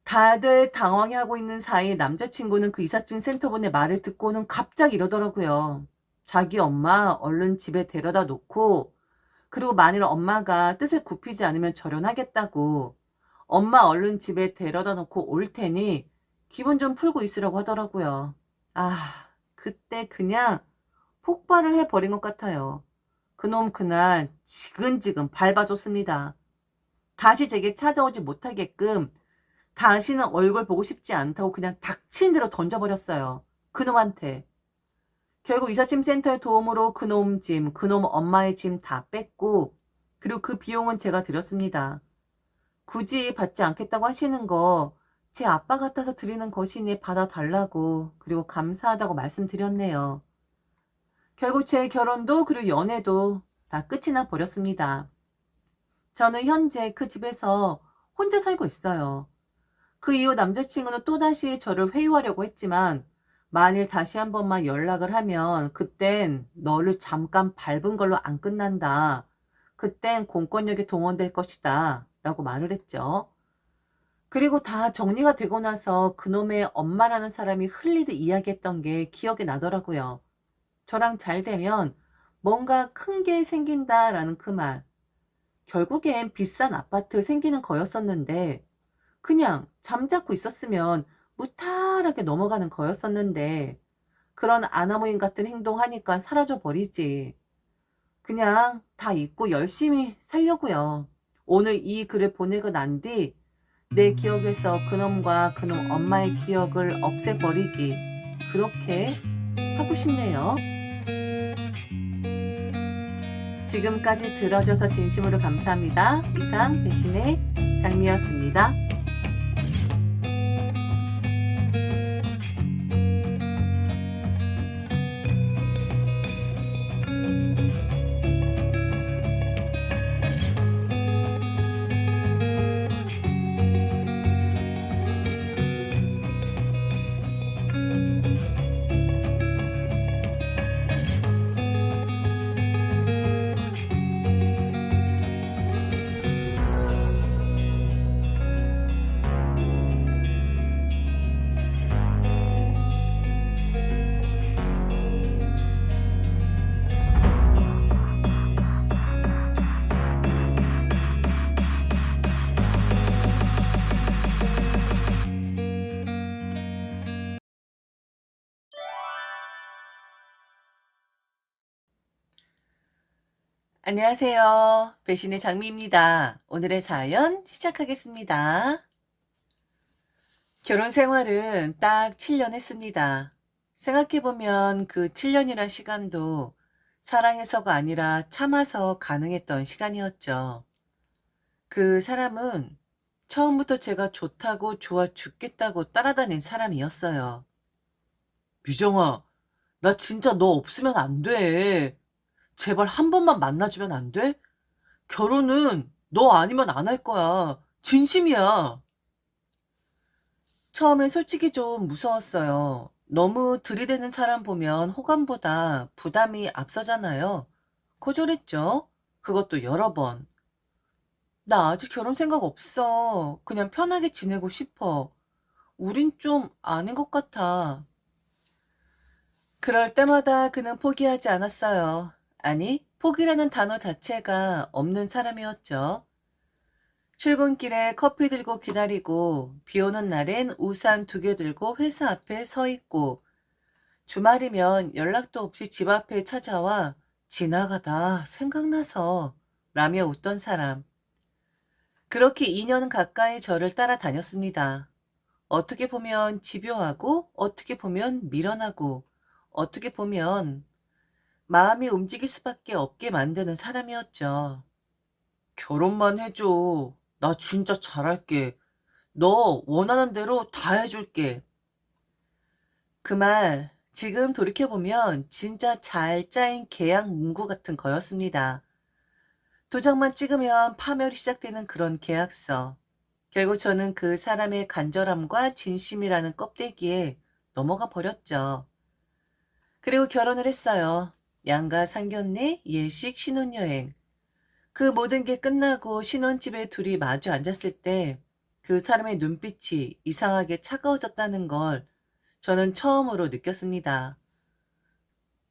다들 당황해하고 있는 사이 남자친구는 그 이삿짐 센터분의 말을 듣고는 갑자기 이러더라고요. 자기 엄마 얼른 집에 데려다 놓고, 그리고 만일 엄마가 뜻을 굽히지 않으면 절연하겠다고, 엄마 얼른 집에 데려다 놓고 올 테니 기분 좀 풀고 있으라고 하더라고요. 아, 그때 그냥 폭발을 해버린 것 같아요. 그놈 그날 지근지근 밟아줬습니다. 다시 제게 찾아오지 못하게끔 당신은 얼굴 보고 싶지 않다고 그냥 닥친 대로 던져버렸어요. 그놈한테. 결국 이삿짐 센터의 도움으로 그놈 짐, 그놈 엄마의 짐 다 뺐고, 그리고 그 비용은 제가 드렸습니다. 굳이 받지 않겠다고 하시는 거 제 아빠 같아서 드리는 것이니 받아달라고, 그리고 감사하다고 말씀드렸네요. 결국 제 결혼도 그리고 연애도 다 끝이 나 버렸습니다. 저는 현재 그 집에서 혼자 살고 있어요. 그 이후 남자친구는 또다시 저를 회유하려고 했지만 만일 다시 한 번만 연락을 하면 그땐 너를 잠깐 밟은 걸로 안 끝난다. 그땐 공권력이 동원될 것이다. 라고 말을 했죠. 그리고 다 정리가 되고 나서 그놈의 엄마라는 사람이 흘리듯 이야기했던 게 기억이 나더라고요. 저랑 잘 되면 뭔가 큰 게 생긴다라는 그 말. 결국엔 비싼 아파트 생기는 거였었는데 그냥 잠자코 있었으면 무탈하게 넘어가는 거였었는데 그런 아나무인 같은 행동하니까 사라져버리지. 그냥 다 잊고 열심히 살려고요. 오늘 이 글을 보내고 난 뒤 내 기억에서 그놈과 그놈 엄마의 기억을 없애버리기 그렇게 하고 싶네요. 지금까지 들어줘서 진심으로 감사합니다. 이상 배신의 장미였습니다. 안녕하세요. 배신의 장미입니다. 오늘의 사연 시작하겠습니다. 결혼 생활은 딱 7년 했습니다. 생각해보면 그 7년이란 시간도 사랑해서가 아니라 참아서 가능했던 시간이었죠. 그 사람은 처음부터 제가 좋다고 좋아 죽겠다고 따라다닌 사람이었어요. 미정아, 나 진짜 너 없으면 안 돼. 제발 한 번만 만나주면 안 돼? 결혼은 너 아니면 안 할 거야. 진심이야. 처음엔 솔직히 좀 무서웠어요. 너무 들이대는 사람 보면 호감보다 부담이 앞서잖아요. 거절했죠. 그것도 여러 번. 나 아직 결혼 생각 없어. 그냥 편하게 지내고 싶어. 우린 좀 아닌 것 같아. 그럴 때마다 그는 포기하지 않았어요. 아니, 포기라는 단어 자체가 없는 사람이었죠. 출근길에 커피 들고 기다리고, 비 오는 날엔 우산 2개 들고 회사 앞에 서 있고, 주말이면 연락도 없이 집 앞에 찾아와 지나가다 생각나서 라며 웃던 사람. 그렇게 2년 가까이 저를 따라다녔습니다. 어떻게 보면 집요하고, 어떻게 보면 미련하고, 어떻게 보면 마음이 움직일 수밖에 없게 만드는 사람이었죠. 결혼만 해줘. 나 진짜 잘할게. 너 원하는 대로 다 해줄게. 그 말, 지금 돌이켜보면 진짜 잘 짜인 계약 문구 같은 거였습니다. 도장만 찍으면 파멸이 시작되는 그런 계약서. 결국 저는 그 사람의 간절함과 진심이라는 껍데기에 넘어가 버렸죠. 그리고 결혼을 했어요. 양가 상견례, 예식, 신혼여행. 그 모든 게 끝나고 신혼집에 둘이 마주 앉았을 때 그 사람의 눈빛이 이상하게 차가워졌다는 걸 저는 처음으로 느꼈습니다.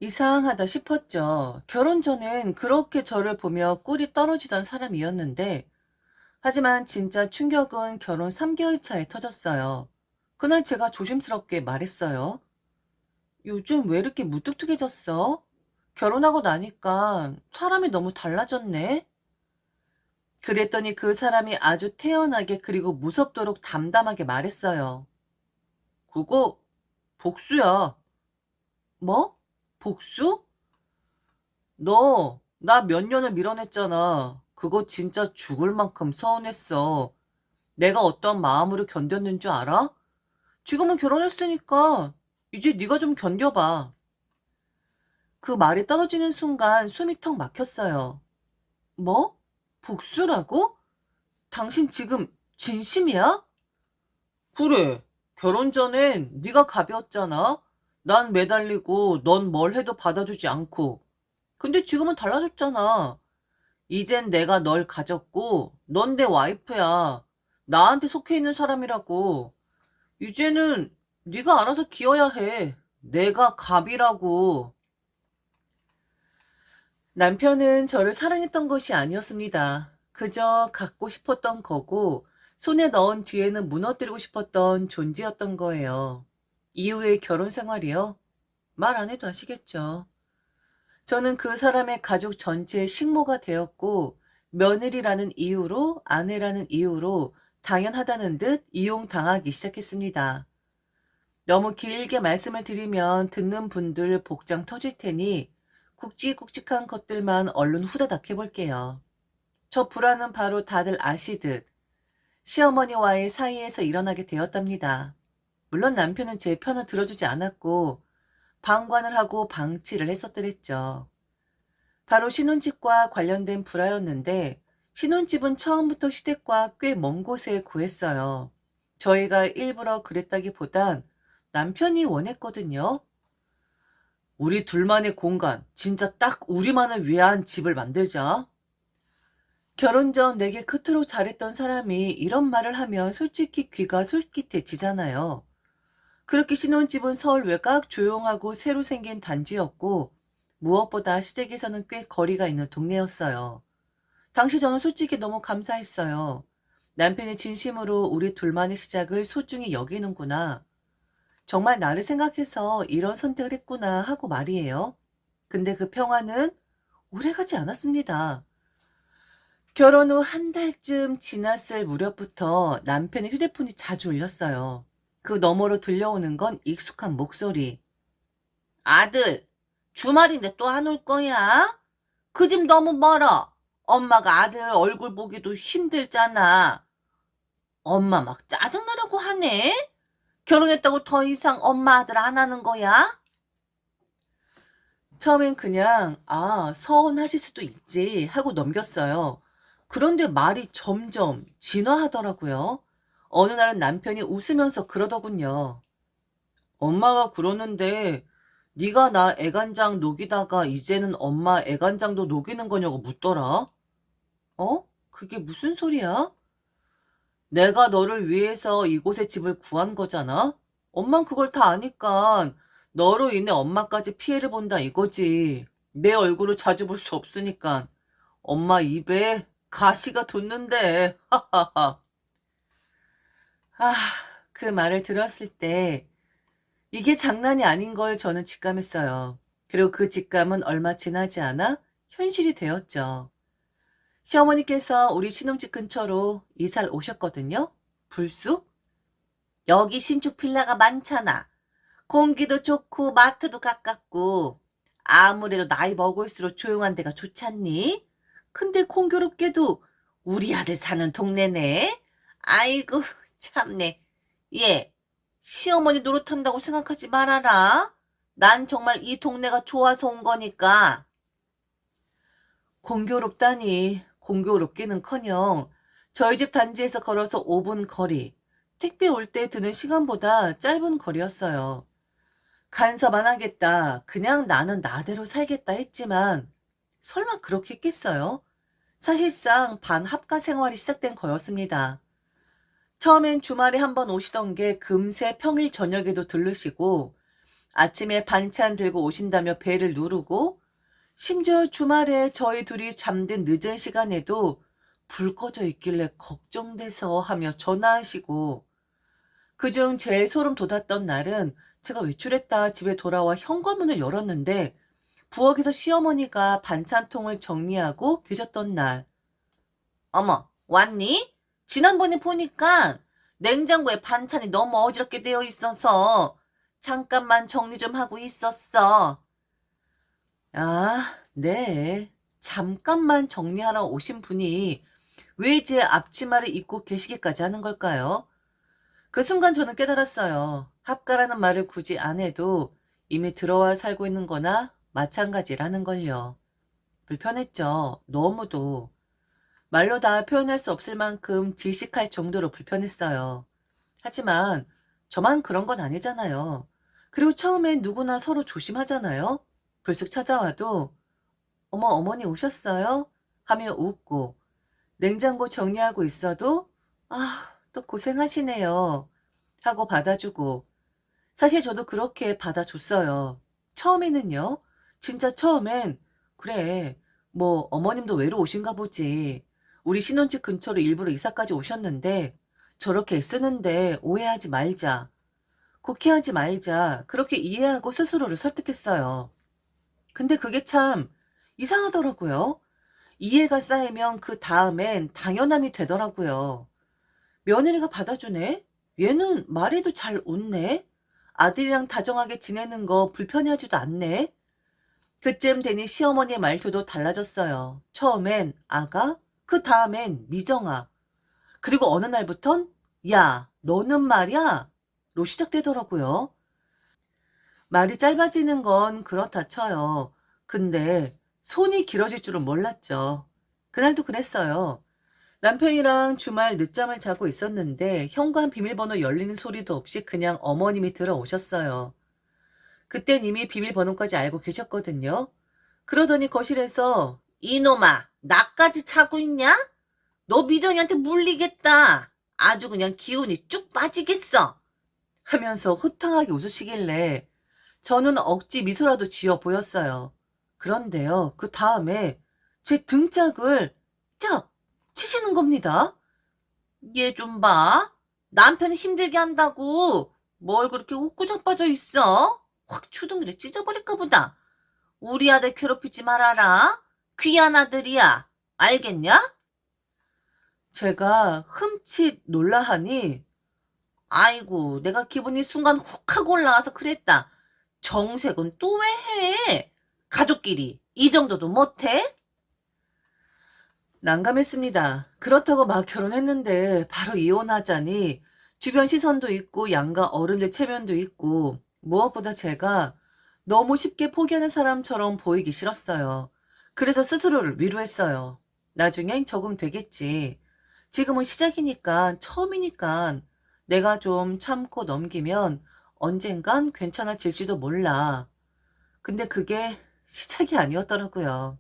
이상하다 싶었죠. 결혼 전엔 그렇게 저를 보며 꿀이 떨어지던 사람이었는데, 하지만 진짜 충격은 결혼 3개월 차에 터졌어요. 그날 제가 조심스럽게 말했어요. 요즘 왜 이렇게 무뚝뚝해졌어? 결혼하고 나니까 사람이 너무 달라졌네? 그랬더니 그 사람이 아주 태연하게 그리고 무섭도록 담담하게 말했어요. 그거 복수야. 뭐? 복수? 너, 나 몇 년을 밀어냈잖아. 그거 진짜 죽을 만큼 서운했어. 내가 어떤 마음으로 견뎠는 줄 알아? 지금은 결혼했으니까 이제 네가 좀 견뎌봐. 그 말이 떨어지는 순간 숨이 턱 막혔어요. 뭐? 복수라고? 당신 지금 진심이야? 그래. 결혼 전엔 네가 갑이었잖아. 난 매달리고 넌 뭘 해도 받아주지 않고. 근데 지금은 달라졌잖아. 이젠 내가 널 가졌고 넌 내 와이프야. 나한테 속해 있는 사람이라고. 이제는 네가 알아서 기어야 해. 내가 갑이라고. 남편은 저를 사랑했던 것이 아니었습니다. 그저 갖고 싶었던 거고 손에 넣은 뒤에는 무너뜨리고 싶었던 존재였던 거예요. 이후의 결혼 생활이요? 말 안 해도 아시겠죠. 저는 그 사람의 가족 전체의 식모가 되었고 며느리라는 이유로 아내라는 이유로 당연하다는 듯 이용당하기 시작했습니다. 너무 길게 말씀을 드리면 듣는 분들 복장 터질 테니 굵직굵직한 것들만 얼른 후다닥 해볼게요. 저 불화는 바로 다들 아시듯 시어머니와의 사이에서 일어나게 되었답니다. 물론 남편은 제 편을 들어주지 않았고 방관을 하고 방치를 했었더랬죠. 바로 신혼집과 관련된 불화였는데 신혼집은 처음부터 시댁과 꽤 먼 곳에 구했어요. 저희가 일부러 그랬다기보단 남편이 원했거든요. 우리 둘만의 공간, 진짜 딱 우리만을 위한 집을 만들자. 결혼 전 내게 그토록 잘했던 사람이 이런 말을 하면 솔직히 귀가 솔깃해지잖아요. 그렇게 신혼집은 서울 외곽 조용하고 새로 생긴 단지였고 무엇보다 시댁에서는 꽤 거리가 있는 동네였어요. 당시 저는 솔직히 너무 감사했어요. 남편이 진심으로 우리 둘만의 시작을 소중히 여기는구나. 정말 나를 생각해서 이런 선택을 했구나 하고 말이에요. 근데 그 평화는 오래가지 않았습니다. 결혼 후 한 달쯤 지났을 무렵부터 남편의 휴대폰이 자주 울렸어요. 그 너머로 들려오는 건 익숙한 목소리. 아들, 주말인데 또 안 올 거야? 그 집 너무 멀어. 엄마가 아들 얼굴 보기도 힘들잖아. 엄마 막 짜증나려고 하네? 결혼했다고 더 이상 엄마 아들 안 하는 거야? 처음엔 그냥, 서운하실 수도 있지 하고 넘겼어요. 그런데 말이 점점 진화하더라고요. 어느 날은 남편이 웃으면서 그러더군요. 엄마가 그러는데 네가 나 애간장 녹이다가 이제는 엄마 애간장도 녹이는 거냐고 묻더라. 어? 그게 무슨 소리야? 내가 너를 위해서 이곳에 집을 구한 거잖아? 엄만 그걸 다 아니까 너로 인해 엄마까지 피해를 본다 이거지. 내 얼굴을 자주 볼 수 없으니까. 엄마 입에 가시가 돋는데. 하하하. 아, 그 말을 들었을 때 이게 장난이 아닌 걸 저는 직감했어요. 그리고 그 직감은 얼마 지나지 않아 현실이 되었죠. 시어머니께서 우리 신혼집 근처로 이사를 오셨거든요. 불쑥? 여기 신축 빌라가 많잖아. 공기도 좋고 마트도 가깝고 아무래도 나이 먹을수록 조용한 데가 좋잖니? 근데 공교롭게도 우리 아들 사는 동네네. 아이고 참네. 얘 시어머니 노릇한다고 생각하지 말아라. 난 정말 이 동네가 좋아서 온 거니까. 공교롭다니 공교롭기는커녕 저희 집 단지에서 걸어서 5분 거리, 택배 올 때 드는 시간보다 짧은 거리였어요. 간섭 안 하겠다, 그냥 나는 나대로 살겠다 했지만 설마 그렇게 했겠어요? 사실상 반합가 생활이 시작된 거였습니다. 처음엔 주말에 한번 오시던 게 금세 평일 저녁에도 들르시고 아침에 반찬 들고 오신다며 배를 누르고 심지어 주말에 저희 둘이 잠든 늦은 시간에도 불 꺼져 있길래 걱정돼서 하며 전화하시고 그중 제일 소름 돋았던 날은 제가 외출했다 집에 돌아와 현관문을 열었는데 부엌에서 시어머니가 반찬통을 정리하고 계셨던 날. 어머, 왔니? 지난번에 보니까 냉장고에 반찬이 너무 어지럽게 되어 있어서 잠깐만 정리 좀 하고 있었어. 아, 네. 잠깐만 정리하러 오신 분이 왜 제 앞치마를 입고 계시기까지 하는 걸까요? 그 순간 저는 깨달았어요. 합가라는 말을 굳이 안 해도 이미 들어와 살고 있는 거나 마찬가지라는 걸요. 불편했죠. 너무도. 말로 다 표현할 수 없을 만큼 질식할 정도로 불편했어요. 하지만 저만 그런 건 아니잖아요. 그리고 처음엔 누구나 서로 조심하잖아요. 불쑥 찾아와도 어머 어머니 오셨어요? 하며 웃고 냉장고 정리하고 있어도 아, 또 고생하시네요. 하고 받아주고 사실 저도 그렇게 받아줬어요. 처음에는요. 진짜 처음엔 그래 뭐 어머님도 외로 오신가 보지. 우리 신혼집 근처로 일부러 이사까지 오셨는데 저렇게 애쓰는데 오해하지 말자. 곡해하지 말자. 그렇게 이해하고 스스로를 설득했어요. 근데 그게 참 이상하더라고요. 이해가 쌓이면 그 다음엔 당연함이 되더라고요. 며느리가 받아주네? 얘는 말해도 잘 웃네? 아들이랑 다정하게 지내는 거 불편해하지도 않네? 그쯤 되니 시어머니의 말투도 달라졌어요. 처음엔 아가, 그 다음엔 미정아, 그리고 어느 날부턴 야, 너는 말이야? 로 시작되더라고요. 말이 짧아지는 건 그렇다 쳐요. 근데 손이 길어질 줄은 몰랐죠. 그날도 그랬어요. 남편이랑 주말 늦잠을 자고 있었는데 현관 비밀번호 열리는 소리도 없이 그냥 어머님이 들어오셨어요. 그땐 이미 비밀번호까지 알고 계셨거든요. 그러더니 거실에서 이놈아, 나까지 차고 있냐? 너 미정이한테 물리겠다. 아주 그냥 기운이 쭉 빠지겠어. 하면서 호탕하게 웃으시길래 저는 억지 미소라도 지어 보였어요. 그런데요, 그 다음에 제 등짝을 쩍 치시는 겁니다. 얘 좀 봐. 남편이 힘들게 한다고 뭘 그렇게 웃고 자빠져 있어? 확 주둥이를 찢어버릴까 보다. 우리 아들 괴롭히지 말아라. 귀한 아들이야. 알겠냐? 제가 흠칫 놀라하니 아이고 내가 기분이 순간 훅 하고 올라와서 그랬다. 정색은 또 왜 해? 가족끼리 이 정도도 못해? 난감했습니다. 그렇다고 막 결혼했는데 바로 이혼하자니 주변 시선도 있고 양가 어른들 체면도 있고 무엇보다 제가 너무 쉽게 포기하는 사람처럼 보이기 싫었어요. 그래서 스스로를 위로했어요. 나중엔 적응되겠지. 지금은 시작이니까 처음이니까 내가 좀 참고 넘기면 언젠간 괜찮아질지도 몰라. 근데 그게 시작이 아니었더라고요.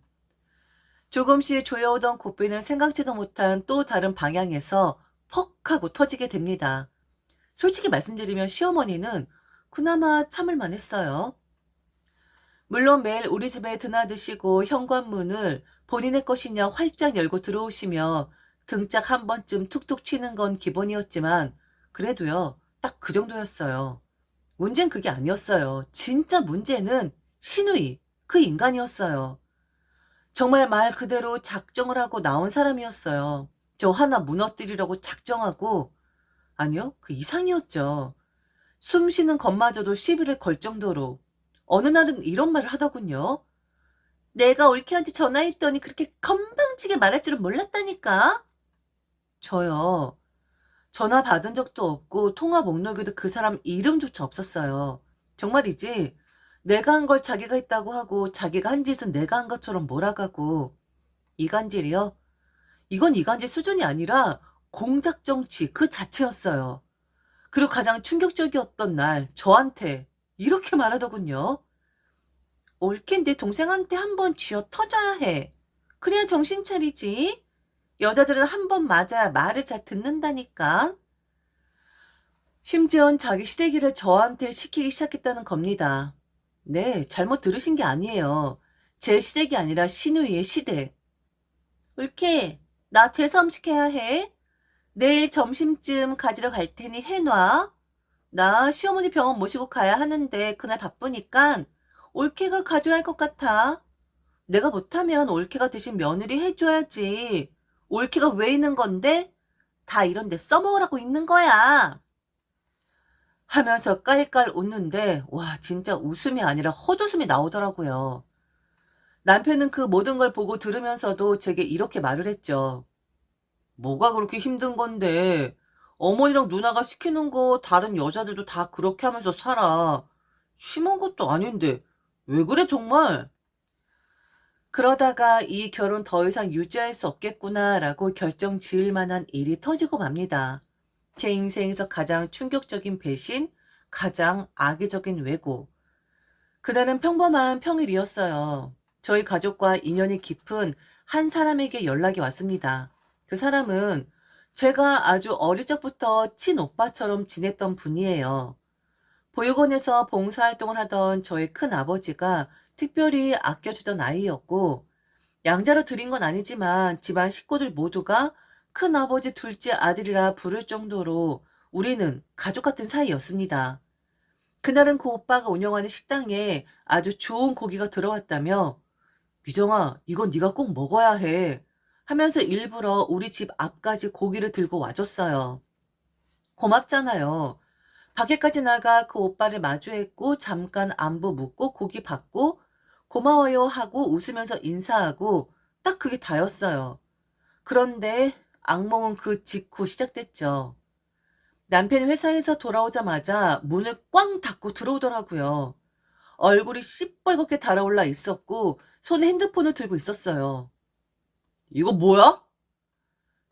조금씩 조여오던 고삐는 생각지도 못한 또 다른 방향에서 퍽 하고 터지게 됩니다. 솔직히 말씀드리면 시어머니는 그나마 참을만 했어요. 물론 매일 우리 집에 드나드시고 현관문을 본인의 것이냐 활짝 열고 들어오시며 등짝 한 번쯤 툭툭 치는 건 기본이었지만 그래도요, 딱 그 정도였어요. 문제는 그게 아니었어요. 진짜 문제는 시누이, 그 인간이었어요. 정말 말 그대로 작정을 하고 나온 사람이었어요. 저 하나 무너뜨리려고 작정하고, 아니요, 그 이상이었죠. 숨 쉬는 것마저도 시비를 걸 정도로. 어느 날은 이런 말을 하더군요. 내가 올케한테 전화했더니 그렇게 건방지게 말할 줄은 몰랐다니까. 저요. 전화 받은 적도 없고 통화 목록에도 그 사람 이름조차 없었어요. 정말이지. 내가 한 걸 자기가 했다고 하고 자기가 한 짓은 내가 한 것처럼 몰아가고 이간질이요? 이건 이간질 수준이 아니라 공작 정치 그 자체였어요. 그리고 가장 충격적이었던 날 저한테 이렇게 말하더군요. 옳긴 내 동생한테 한번 쥐어 터져야 해. 그래야 정신 차리지. 여자들은 한 번 맞아야 말을 잘 듣는다니까. 심지어는 자기 시댁일을 저한테 시키기 시작했다는 겁니다. 네, 잘못 들으신 게 아니에요. 제 시댁이 아니라 시누이의 시댁. 옳게, 나 제사음식 해야 해. 내일 점심쯤 가지러 갈 테니 해놔. 나 시어머니 병원 모시고 가야 하는데 그날 바쁘니까 올케가 가져야 할 것 같아. 내가 못하면 올케가 대신 며느리 해줘야지. 올케가 왜 있는 건데? 다 이런 데 써먹으라고 있는 거야. 하면서 깔깔 웃는데 와 진짜 웃음이 아니라 헛웃음이 나오더라고요. 남편은 그 모든 걸 보고 들으면서도 제게 이렇게 말을 했죠. 뭐가 그렇게 힘든 건데 어머니랑 누나가 시키는 거 다른 여자들도 다 그렇게 하면서 살아. 심한 것도 아닌데 왜 그래 정말? 그러다가 이 결혼 더 이상 유지할 수 없겠구나라고 결정 지을 만한 일이 터지고 맙니다. 제 인생에서 가장 충격적인 배신, 가장 악의적인 왜고. 그날은 평범한 평일이었어요. 저희 가족과 인연이 깊은 한 사람에게 연락이 왔습니다. 그 사람은 제가 아주 어릴 적부터 친오빠처럼 지냈던 분이에요. 보육원에서 봉사활동을 하던 저희 큰아버지가 특별히 아껴주던 아이였고, 양자로 드린 건 아니지만 집안 식구들 모두가 큰아버지 둘째 아들이라 부를 정도로 우리는 가족 같은 사이였습니다. 그날은 그 오빠가 운영하는 식당에 아주 좋은 고기가 들어왔다며 미정아, 이건 네가 꼭 먹어야 해. 하면서 일부러 우리 집 앞까지 고기를 들고 와줬어요. 고맙잖아요. 밖에까지 나가 그 오빠를 마주했고 잠깐 안부 묻고 고기 받고 고마워요 하고 웃으면서 인사하고 딱 그게 다였어요. 그런데 악몽은 그 직후 시작됐죠. 남편이 회사에서 돌아오자마자 문을 꽝 닫고 들어오더라고요. 얼굴이 시뻘겋게 달아올라 있었고 손에 핸드폰을 들고 있었어요. 이거 뭐야?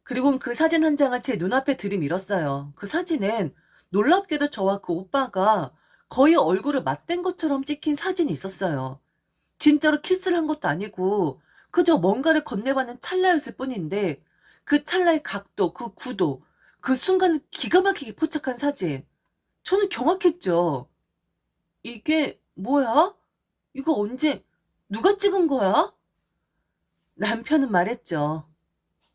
그리고 그 사진 한 장을 제 눈앞에 들이밀었어요. 그 사진엔 놀랍게도 저와 그 오빠가 거의 얼굴을 맞댄 것처럼 찍힌 사진이 있었어요. 진짜로 키스를 한 것도 아니고 그저 뭔가를 건네받는 찰나였을 뿐인데 그 찰나의 각도, 그 구도, 그 순간을 기가 막히게 포착한 사진. 저는 경악했죠. 이게 뭐야? 이거 언제, 누가 찍은 거야? 남편은 말했죠.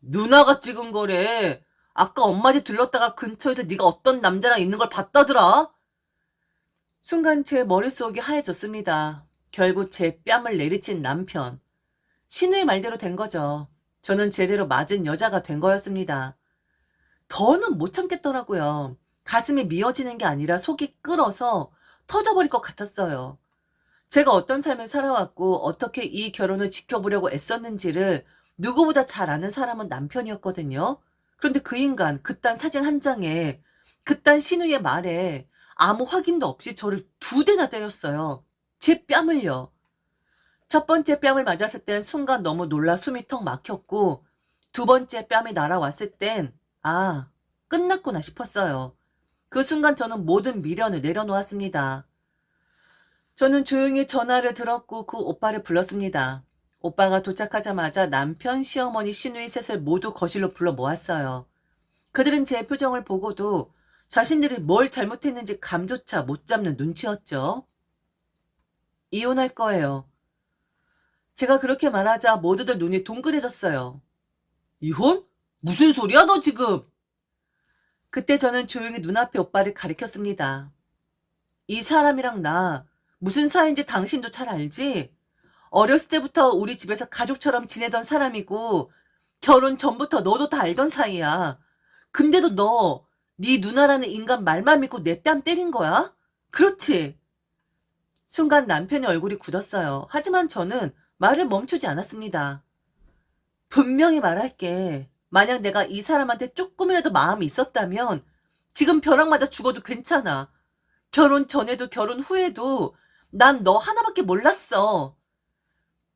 누나가 찍은 거래. 아까 엄마 집 들렀다가 근처에서 네가 어떤 남자랑 있는 걸 봤다더라. 순간 제 머릿속이 하얘졌습니다. 결국 제 뺨을 내리친 남편. 신우의 말대로 된 거죠. 저는 제대로 맞은 여자가 된 거였습니다. 더는 못 참겠더라고요. 가슴이 미어지는 게 아니라 속이 끓어서 터져버릴 것 같았어요. 제가 어떤 삶을 살아왔고 어떻게 이 결혼을 지켜보려고 애썼는지를 누구보다 잘 아는 사람은 남편이었거든요. 그런데 그 인간 그딴 사진 한 장에 그딴 신우의 말에 아무 확인도 없이 저를 2대나 때렸어요. 제 뺨을요. 첫 번째 뺨을 맞았을 땐 순간 너무 놀라 숨이 턱 막혔고 두 번째 뺨이 날아왔을 땐 아, 끝났구나 싶었어요. 그 순간 저는 모든 미련을 내려놓았습니다. 저는 조용히 전화를 들었고 그 오빠를 불렀습니다. 오빠가 도착하자마자 남편, 시어머니, 시누이 셋을 모두 거실로 불러 모았어요. 그들은 제 표정을 보고도 자신들이 뭘 잘못했는지 감조차 못 잡는 눈치였죠. 이혼할 거예요. 제가 그렇게 말하자 모두들 눈이 동그래졌어요. 이혼? 무슨 소리야 너 지금? 그때 저는 조용히 눈앞에 오빠를 가리켰습니다. 이 사람이랑 나 무슨 사이인지 당신도 잘 알지? 어렸을 때부터 우리 집에서 가족처럼 지내던 사람이고 결혼 전부터 너도 다 알던 사이야. 근데도 너, 네 누나라는 인간 말만 믿고 내 뺨 때린 거야? 그렇지? 순간 남편의 얼굴이 굳었어요. 하지만 저는 말을 멈추지 않았습니다. 분명히 말할게. 만약 내가 이 사람한테 조금이라도 마음이 있었다면 지금 벼락 맞아 죽어도 괜찮아. 결혼 전에도 결혼 후에도 난 너 하나밖에 몰랐어.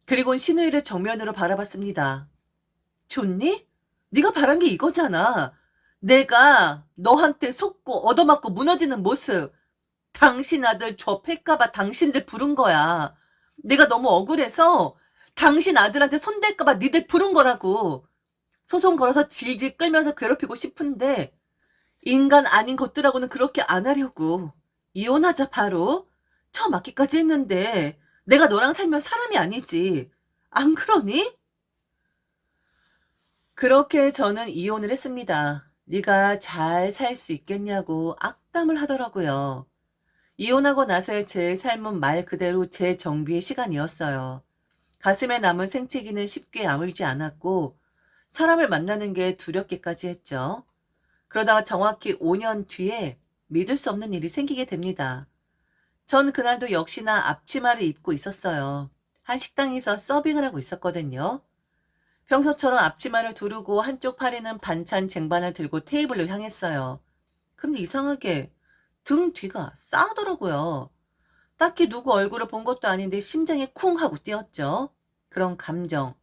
그리곤 신우이를 정면으로 바라봤습니다. 좋니? 네가 바란 게 이거잖아. 내가 너한테 속고 얻어맞고 무너지는 모습, 당신 아들 접할까봐 당신들 부른 거야. 내가 너무 억울해서 당신 아들한테 손댈까봐 니들 부른 거라고. 소송 걸어서 질질 끌면서 괴롭히고 싶은데 인간 아닌 것들하고는 그렇게 안 하려고. 이혼하자 바로. 처맞기까지 했는데 내가 너랑 살면 사람이 아니지. 안 그러니? 그렇게 저는 이혼을 했습니다. 네가 잘 살 수 있겠냐고 악담을 하더라고요. 이혼하고 나서의 제 삶은 말 그대로 재정비의 시간이었어요. 가슴에 남은 생채기는 쉽게 아물지 않았고 사람을 만나는 게 두렵기까지 했죠. 그러다가 정확히 5년 뒤에 믿을 수 없는 일이 생기게 됩니다. 전 그날도 역시나 앞치마를 입고 있었어요. 한 식당에서 서빙을 하고 있었거든요. 평소처럼 앞치마를 두르고 한쪽 팔에는 반찬 쟁반을 들고 테이블로 향했어요. 근데 이상하게 등 뒤가 싸하더라고요. 딱히 누구 얼굴을 본 것도 아닌데 심장이 쿵 하고 뛰었죠. 그런 감정,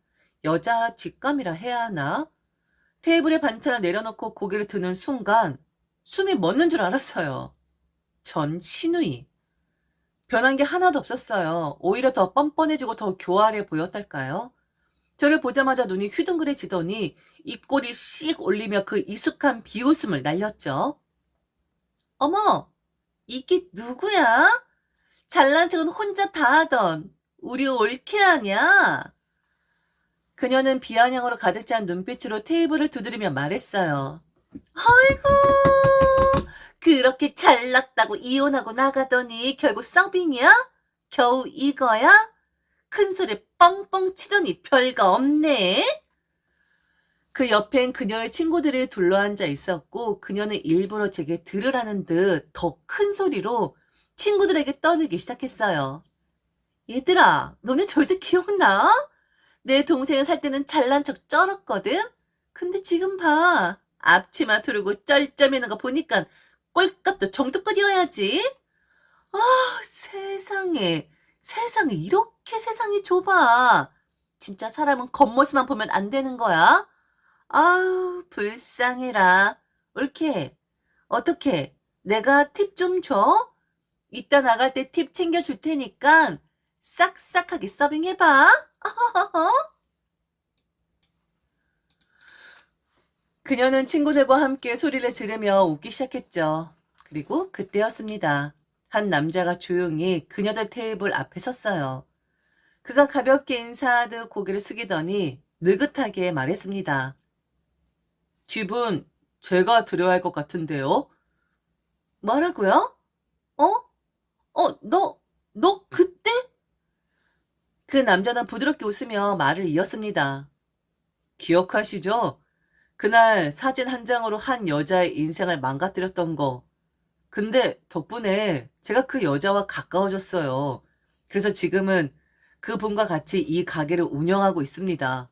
여자 직감이라 해야 하나? 테이블에 반찬을 내려놓고 고개를 드는 순간 숨이 멎는 줄 알았어요. 전 신우이. 변한 게 하나도 없었어요. 오히려 더 뻔뻔해지고 더 교활해 보였달까요? 저를 보자마자 눈이 휘둥그레지더니 입꼬리 씩 올리며 그 익숙한 비웃음을 날렸죠. 어머, 이게 누구야? 잘난 척은 혼자 다 하던 우리 올케아냐? 그녀는 비아냥으로 가득 찬 눈빛으로 테이블을 두드리며 말했어요. 아이고, 그렇게 잘났다고 이혼하고 나가더니 결국 서빙이야? 겨우 이거야? 큰 소리 뻥뻥 치더니 별거 없네. 그 옆엔 그녀의 친구들이 둘러앉아 있었고 그녀는 일부러 제게 들으라는 듯 더 큰 소리로 친구들에게 떠들기 시작했어요. 얘들아, 너네 저 여자 기억나? 내 동생을 살 때는 잘난 척 쩔었거든? 근데 지금 봐. 앞치마 두르고 쩔쩔매는 거 보니까 꼴값도 정도껏 이어야지. 아, 세상에. 세상에 이렇게 세상이 좁아. 진짜 사람은 겉모습만 보면 안 되는 거야? 아우, 불쌍해라. 옳게. 어떻게? 내가 팁 좀 줘? 이따 나갈 때 팁 챙겨줄 테니까 싹싹하게 서빙해봐. 그녀는 친구들과 함께 소리를 지르며 웃기 시작했죠. 그리고 그때였습니다. 한 남자가 조용히 그녀들 테이블 앞에 섰어요. 그가 가볍게 인사하듯 고개를 숙이더니 느긋하게 말했습니다. 팁은 제가 드려야 할 것 같은데요. 뭐라고요? 어? 너 그때? 그 남자는 부드럽게 웃으며 말을 이었습니다. 기억하시죠? 그날 사진 한 장으로 한 여자의 인생을 망가뜨렸던 거. 근데 덕분에 제가 그 여자와 가까워졌어요. 그래서 지금은 그분과 같이 이 가게를 운영하고 있습니다.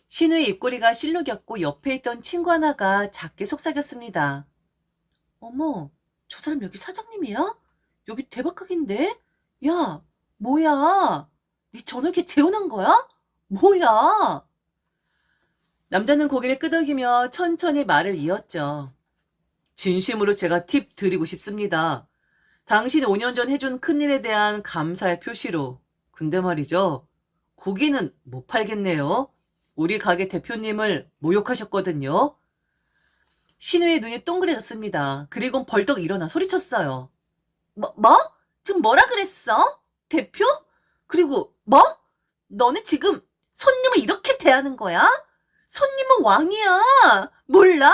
신우의 입꼬리가 실룩였고 옆에 있던 친구 하나가 작게 속삭였습니다. 어머, 저 사람 여기 사장님이야? 여기 대박각인데? 야, 뭐야? 네 저녁에 재혼한 거야? 뭐야? 남자는 고개를 끄덕이며 천천히 말을 이었죠. 진심으로 제가 팁 드리고 싶습니다. 당신이 5년 전 해준 큰일에 대한 감사의 표시로. 근데 말이죠. 고기는 못 팔겠네요. 우리 가게 대표님을 모욕하셨거든요. 신우의 눈이 동그래졌습니다. 그리고 벌떡 일어나 소리쳤어요. 뭐? 지금 뭐라 그랬어? 대표? 그리고 뭐? 너네 지금 손님을 이렇게 대하는 거야? 손님은 왕이야. 몰라?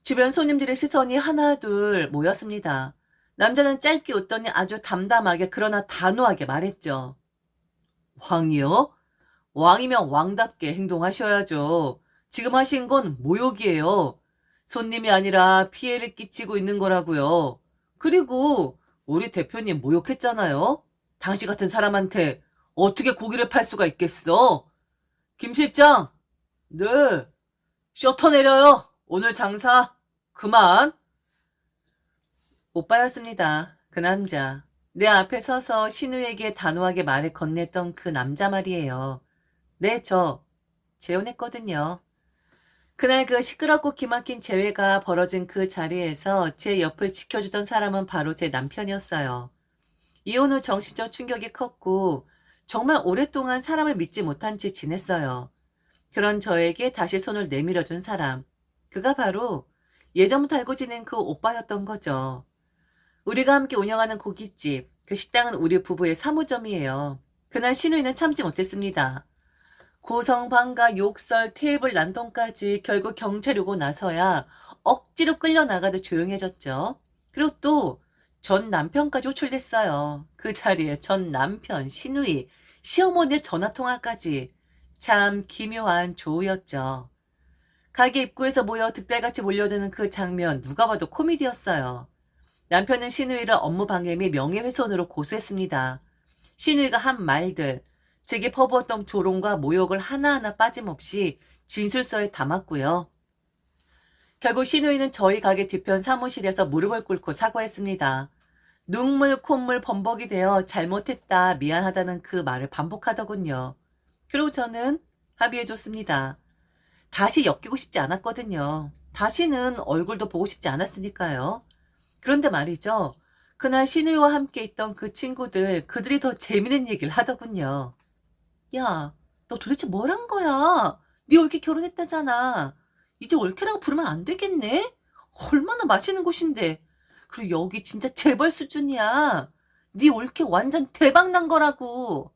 주변 손님들의 시선이 하나둘 모였습니다. 남자는 짧게 웃더니 아주 담담하게 그러나 단호하게 말했죠. 왕이요? 왕이면 왕답게 행동하셔야죠. 지금 하신 건 모욕이에요. 손님이 아니라 피해를 끼치고 있는 거라고요. 그리고 우리 대표님 모욕했잖아요. 당신 같은 사람한테 어떻게 고기를 팔 수가 있겠어? 김 실장, 네, 셔터 내려요. 오늘 장사 그만. 오빠였습니다. 그 남자. 내 앞에 서서 신우에게 단호하게 말을 건넸던 그 남자 말이에요. 네, 저 재혼했거든요. 그날 그 시끄럽고 기막힌 재회가 벌어진 그 자리에서 제 옆을 지켜주던 사람은 바로 제 남편이었어요. 이혼 후 정신적 충격이 컸고 정말 오랫동안 사람을 믿지 못한 채 지냈어요. 그런 저에게 다시 손을 내밀어준 사람. 그가 바로 예전부터 알고 지낸 그 오빠였던 거죠. 우리가 함께 운영하는 고깃집, 그 식당은 우리 부부의 사무점이에요. 그날 신우이는 참지 못했습니다. 고성방가 욕설 테이블 난동까지 결국 경찰이 오고 나서야 억지로 끌려나가도 조용해졌죠. 그리고 또 전 남편까지 호출됐어요. 그 자리에 전 남편, 시누이, 시어머니의 전화통화까지. 참 기묘한 조우였죠. 가게 입구에서 모여 득달같이 몰려드는 그 장면 누가 봐도 코미디였어요. 남편은 시누이를 업무 방해 및 명예훼손으로 고소했습니다. 시누이가 한 말들, 제게 퍼부었던 조롱과 모욕을 하나하나 빠짐없이 진술서에 담았고요. 결국 시누이는 저희 가게 뒤편 사무실에서 무릎을 꿇고 사과했습니다. 눈물 콧물 범벅이 되어 잘못했다 미안하다는 그 말을 반복하더군요. 그리고 저는 합의해줬습니다. 다시 엮이고 싶지 않았거든요. 다시는 얼굴도 보고 싶지 않았으니까요. 그런데 말이죠. 그날 신우이와 함께 있던 그 친구들, 그들이 더 재밌는 얘기를 하더군요. 야, 너 도대체 뭘 한 거야? 네 올케 결혼했다잖아. 이제 올케라고 부르면 안 되겠네? 얼마나 맛있는 곳인데. 그리고 여기 진짜 재벌 수준이야. 네 올케 완전 대박 난 거라고.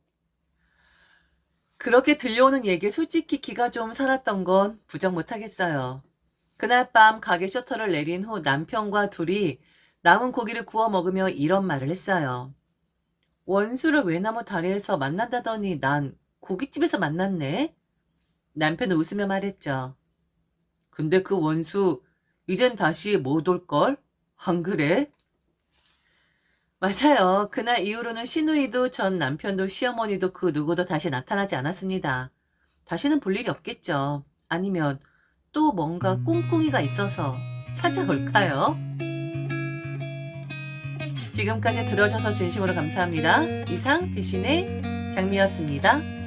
그렇게 들려오는 얘기에 솔직히 기가 좀 살았던 건 부정 못하겠어요. 그날 밤 가게 셔터를 내린 후 남편과 둘이 남은 고기를 구워 먹으며 이런 말을 했어요. 원수를 외나무 다리에서 만난다더니 난 고깃집에서 만났네. 남편은 웃으며 말했죠. 근데 그 원수 이젠 다시 못 올걸? 안 그래? 맞아요. 그날 이후로는 시누이도 전 남편도 시어머니도 그 누구도 다시 나타나지 않았습니다. 다시는 볼 일이 없겠죠. 아니면 또 뭔가 꿍꿍이가 있어서 찾아올까요? 지금까지 들어주셔서 진심으로 감사합니다. 이상 배신의 장미였습니다.